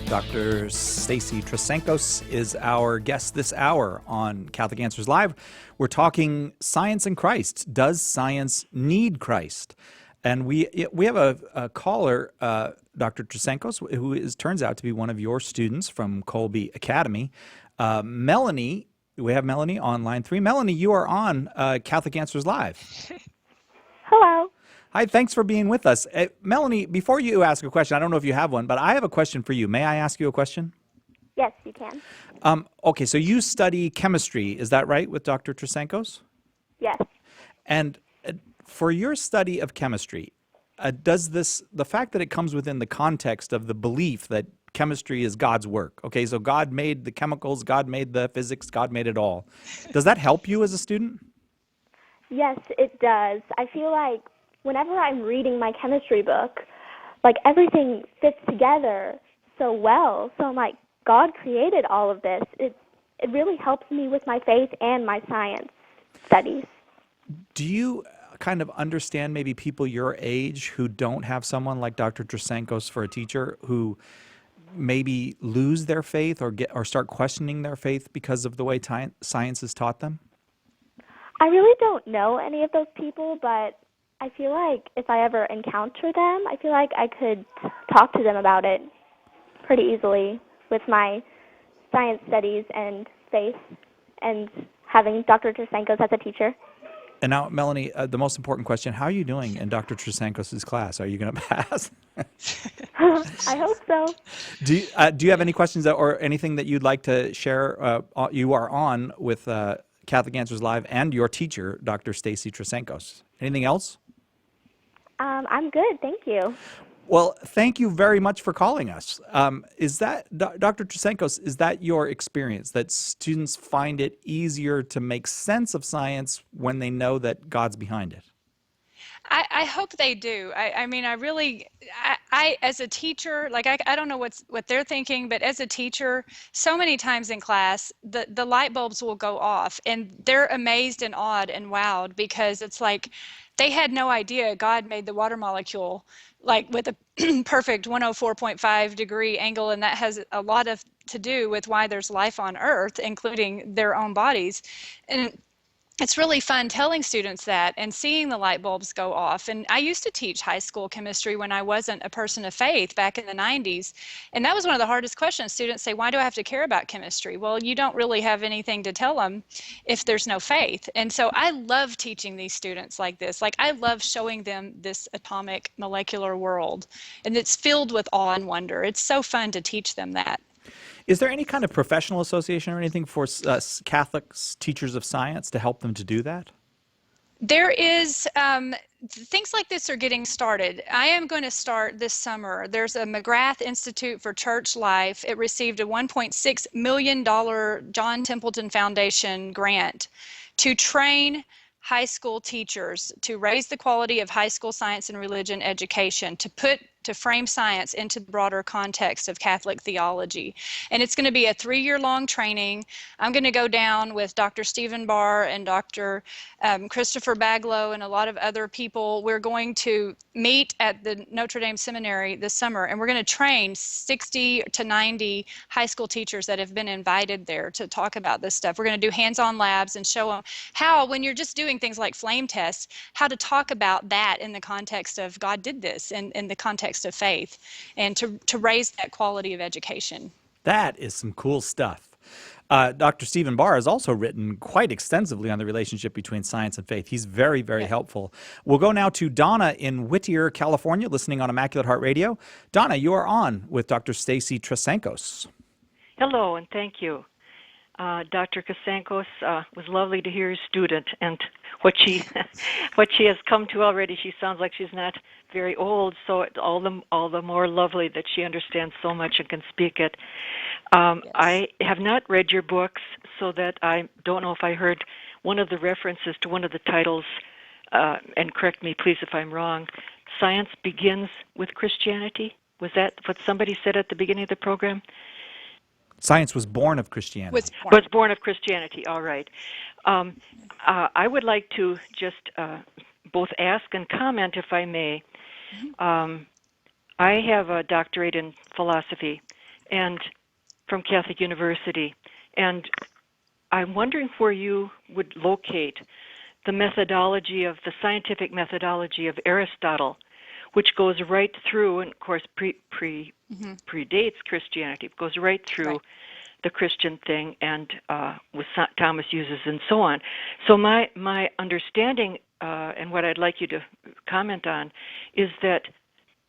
Dr. Stacy Trasancos is our guest this hour on Catholic Answers Live. We're talking science and Christ. Does science need Christ? And we have a caller, Dr. Trasancos, who turns out to be one of your students from Colby Academy. Melanie, we have Melanie on line 3. Melanie, you are on Catholic Answers Live. Hello. Hi, thanks for being with us. Melanie, before you ask a question, I don't know if you have one, but I have a question for you. May I ask you a question? Yes, you can. Okay, so you study chemistry, is that right, with Dr. Trasancos? Yes. And for your study of chemistry, does the fact that it comes within the context of the belief that chemistry is God's work, okay, so God made the chemicals, God made the physics, God made it all, does that help you as a student? Yes, it does. I feel like whenever I'm reading my chemistry book, like everything fits together so well. So I'm like, God created all of this. It really helps me with my faith and my science studies. Do you kind of understand maybe people your age who don't have someone like Dr. Trasancos for a teacher, who maybe lose their faith or start questioning their faith because of the way science is taught them? I really don't know any of those people, but I feel like if I ever encounter them, I feel like I could talk to them about it pretty easily with my science studies and faith and having Dr. Trasancos as a teacher. And now, Melanie, the most important question, how are you doing in Dr. Trasancos' class? Are you going to pass? I hope so. Do you have any questions or anything that you'd like to share? You are on with Catholic Answers Live and your teacher, Dr. Stacy Trasancos. Anything else? I'm good, thank you. Well, thank you very much for calling us. Is that, Dr. Trasancos, is that your experience, that students find it easier to make sense of science when they know that God's behind it? I hope they do. I mean, I as a teacher, like I don't know what they're thinking, but as a teacher, so many times in class, the light bulbs will go off and they're amazed and awed and wowed, because it's like they had no idea God made the water molecule like with a perfect 104.5 degree angle, and that has a lot to do with why there's life on Earth, including their own bodies. And it's really fun telling students that and seeing the light bulbs go off. And I used to teach high school chemistry when I wasn't a person of faith back in the 90s. And that was one of the hardest questions. Students say, why do I have to care about chemistry? Well, you don't really have anything to tell them if there's no faith. And so I love teaching these students like this. Like, I love showing them this atomic molecular world. And it's filled with awe and wonder. It's so fun to teach them that. Is there any kind of professional association or anything for Catholic teachers of science to help them to do that? There is, things like this are getting started. I am going to start this summer. There's a McGrath Institute for Church Life. It received a $1.6 million John Templeton Foundation grant to train high school teachers to raise the quality of high school science and religion education, to frame science into the broader context of Catholic theology. And it's going to be a 3-year-long training. I'm going to go down with Dr. Stephen Barr and Dr. Christopher Baglow and a lot of other people. We're going to meet at the Notre Dame Seminary this summer, and we're going to train 60 to 90 high school teachers that have been invited there to talk about this stuff. We're going to do hands-on labs and show them how, when you're just doing things like flame tests, how to talk about that in the context of God did this, and in the context of faith, and to raise that quality of education. That is some cool stuff. Dr. Stephen Barr has also written quite extensively on the relationship between science and faith. He's very, very helpful. We'll go now to Donna in Whittier, California, listening on Immaculate Heart Radio. Donna, you are on with Dr. Stacy Trasancos. Hello, and thank you. Dr. Kasankos, was lovely to hear your student and what she what she has come to already. She sounds like she's not very old, so all the more lovely that she understands so much and can speak it. I have not read your books, so that I don't know if I heard one of the references to one of the titles, and correct me please if I'm wrong. Science Begins with Christianity? Was that what somebody said at the beginning of the program? Science was born of Christianity. Was born of Christianity, all right. I would like to just both ask and comment, if I may. I have a doctorate in philosophy and from Catholic University, and I'm wondering where you would locate the methodology of the scientific methodology of Aristotle, which goes right through, and of course predates Christianity. It goes right through the Christian thing, and with Thomas Uses and so on. So my understanding, and what I'd like you to comment on, is that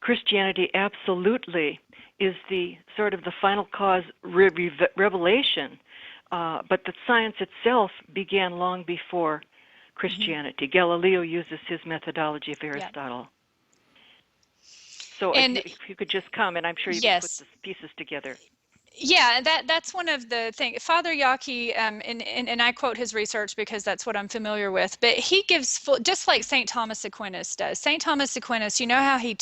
Christianity absolutely is the sort of the final cause revelation, but that science itself began long before Christianity. Galileo uses his methodology of Aristotle. So if you could just comment, I'm sure you can put the pieces together. Yeah, that's one of the things. Father Yockey, and I quote his research because that's what I'm familiar with, but he gives, just like St. Thomas Aquinas does. St. Thomas Aquinas, you know how he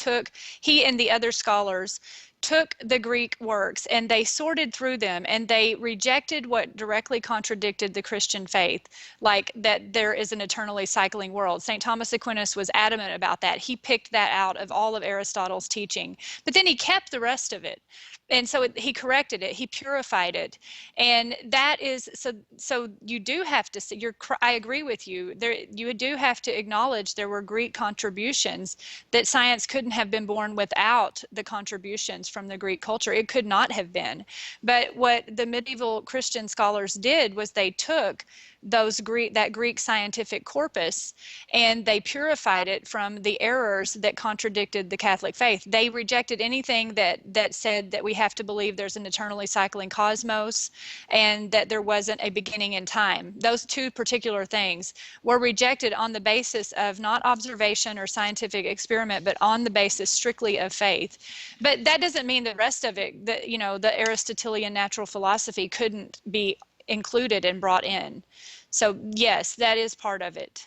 and the other scholars took the Greek works and they sorted through them and they rejected what directly contradicted the Christian faith, like that there is an eternally cycling world. St. Thomas Aquinas was adamant about that. He picked that out of all of Aristotle's teaching, but then he kept the rest of it. And so he corrected it, he purified it. And that is, so you do have to, I agree with you, you do have to acknowledge there were Greek contributions, that science couldn't have been born without the contributions from the Greek culture. It could not have been. But what the medieval Christian scholars did was they took that Greek scientific corpus and they purified it from the errors that contradicted the Catholic faith. They rejected anything that said that we have to believe there's an eternally cycling cosmos and that there wasn't a beginning in time. Those two particular things were rejected on the basis of not observation or scientific experiment, but on the basis strictly of faith. But that doesn't mean the rest of it, the Aristotelian natural philosophy couldn't be included and brought in. So yes, that is part of it.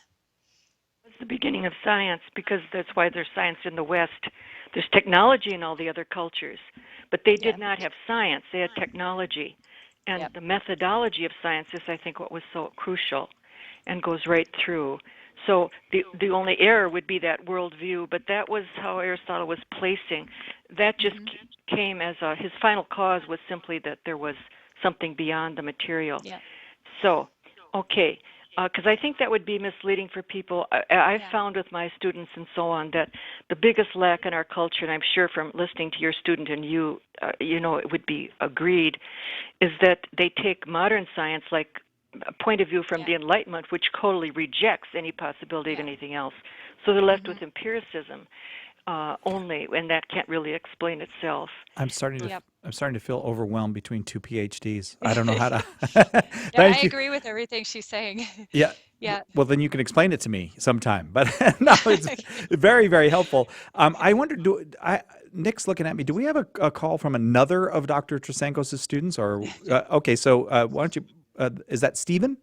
It's the beginning of science, because that's why there's science in the West. There's technology in all the other cultures, but they did not have science. They had technology. And the methodology of science is, I think, what was so crucial and goes right through. So the only error would be that worldview, but that was how Aristotle was placing. That just came as his final cause was simply that there was something beyond the material. So, okay, because I think that would be misleading for people. I've found with my students and so on that the biggest lack in our culture, and I'm sure from listening to your student and you, it would be agreed, is that they take modern science like a point of view from the Enlightenment, which totally rejects any possibility of anything else. So they're left with empiricism only, and that can't really explain itself. I'm starting to feel overwhelmed between two PhDs. I don't know how to. I agree with everything she's saying. Yeah. Yeah. Well, then you can explain it to me sometime. But no, it's very, very helpful. I wonder, Nick's looking at me. Do we have a call from another of Dr. Trasankos' students? Or okay, so why don't you? Is that Stephen?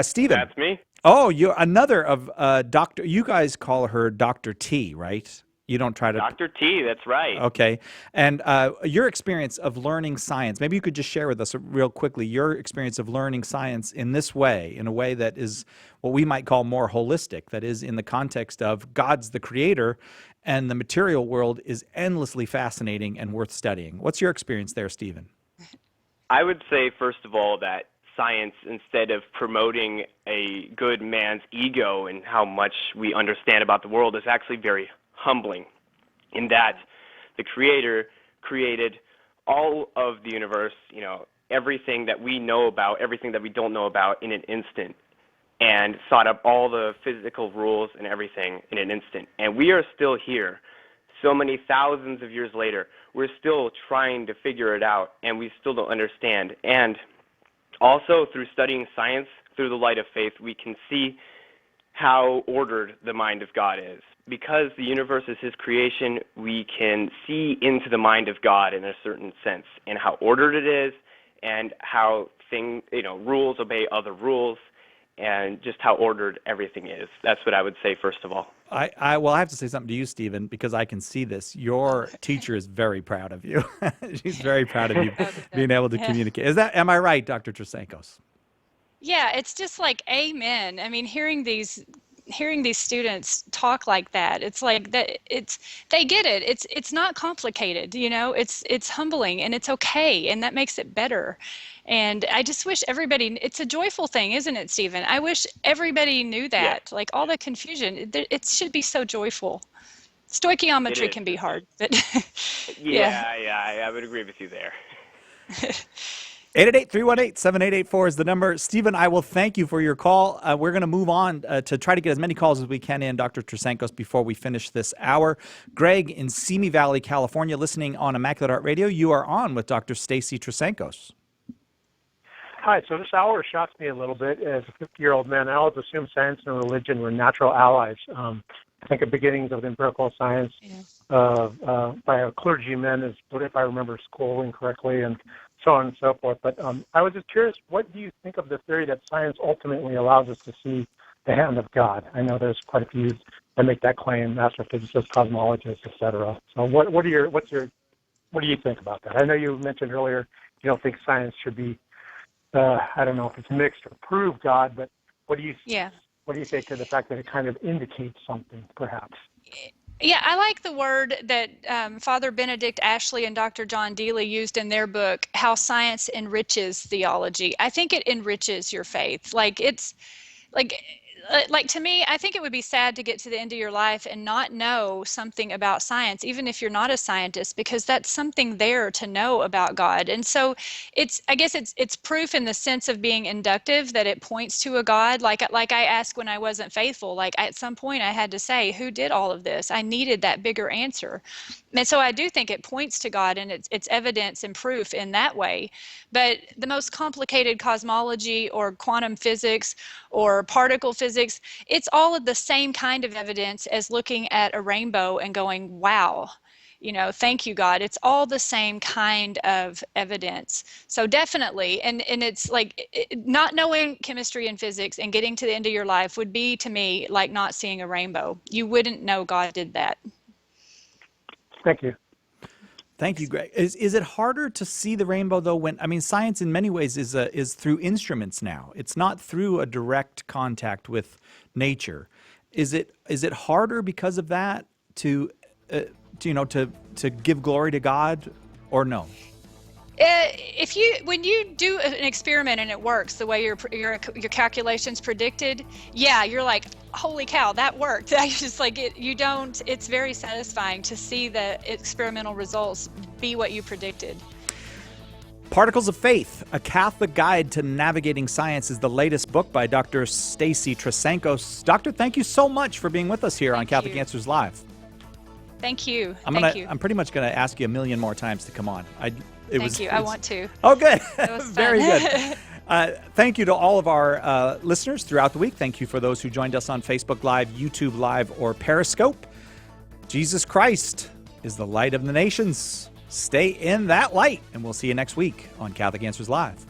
Stephen. That's me. Oh, you're another of Dr. You guys call her Dr. T, right? You don't try to. Dr. T, that's right. Okay. And your experience of learning science, maybe you could just share with us real quickly your experience of learning science in this way, in a way that is what we might call more holistic, that is in the context of God's the creator and the material world is endlessly fascinating and worth studying. What's your experience there, Stephen? I would say, first of all, that science, instead of promoting a good man's ego and how much we understand about the world, is actually very humbling, in that the Creator created all of the universe, everything that we know about, everything that we don't know about in an instant, and sought up all the physical rules and everything in an instant. And we are still here, so many thousands of years later, we're still trying to figure it out, and we still don't understand. And also, through studying science through the light of faith, we can see how ordered the mind of God is. Because the universe is his creation, we can see into the mind of God in a certain sense, and how ordered it is, and how rules obey other rules, and just how ordered everything is. That's what I would say, first of all. Well, I have to say something to you, Stephen, because I can see this. Your teacher is very proud of you. She's very proud of you being able to communicate. Am I right, Dr. Trasancos? Yeah, it's just like, amen. I mean, hearing these students talk like that, it's like that. They get it. It's not complicated, It's humbling, and it's okay, and that makes it better. And I just wish everybody. It's a joyful thing, isn't it, Stephen? I wish everybody knew that. Yeah. Like all the confusion, it should be so joyful. Stoichiometry can be hard, but yeah, I would agree with you there. 888-318-7884 is the number. Stephen, I will thank you for your call. We're going to move on to try to get as many calls as we can in, Dr. Trasancos, before we finish this hour. Greg in Simi Valley, California, listening on Immaculate Heart Radio. You are on with Dr. Stacy Trasancos. Hi, so this hour shocks me a little bit. As a 50-year-old man, I always assumed science and religion were natural allies. I think the beginnings of empirical science by a clergyman, if I remember schooling correctly, and so on and so forth. But I was just curious, what do you think of the theory that science ultimately allows us to see the hand of God? I know there's quite a few that make that claim, astrophysicists, cosmologists, etc. So what do you think about that? I know you mentioned earlier you don't think science should be, I don't know if it's mixed or prove God, but what do you say to the fact that it kind of indicates something, perhaps? Yeah, I like the word that Father Benedict Ashley and Dr. John Deely used in their book, How Science Enriches Theology. I think it enriches your faith. Like to me, I think it would be sad to get to the end of your life and not know something about science, even if you're not a scientist, because that's something there to know about God. And so I guess it's proof in the sense of being inductive, that it points to a God. Like I asked when I wasn't faithful, like at some point I had to say, who did all of this? I needed that bigger answer. And so I do think it points to God, and it's evidence and proof in that way. But the most complicated cosmology or quantum physics or particle physics, it's all of the same kind of evidence as looking at a rainbow and going, wow, thank you, God. It's all the same kind of evidence. So definitely, and it's like not knowing chemistry and physics and getting to the end of your life would be, to me, like not seeing a rainbow. You wouldn't know God did that. Thank you. Thank you, Greg. Is it harder to see the rainbow, though, science in many ways is through instruments now? It's not through a direct contact with nature. Is it harder because of that to give glory to God, or no? When you do an experiment and it works the way your calculations predicted, yeah, you're like, holy cow, that worked. I just like it. It's very satisfying to see the experimental results be what you predicted. Particles of Faith, a Catholic guide to navigating science, is the latest book by Dr. Stacy Trasancos. Doctor, thank you so much for being with us here on Catholic Answers Live. Thank you. I'm pretty much going to ask you a million more times to come on. Thank you. I want to. Oh, good. It was fun. Very good. Thank you to all of our listeners throughout the week. Thank you for those who joined us on Facebook Live, YouTube Live, or Periscope. Jesus Christ is the light of the nations. Stay in that light, and we'll see you next week on Catholic Answers Live.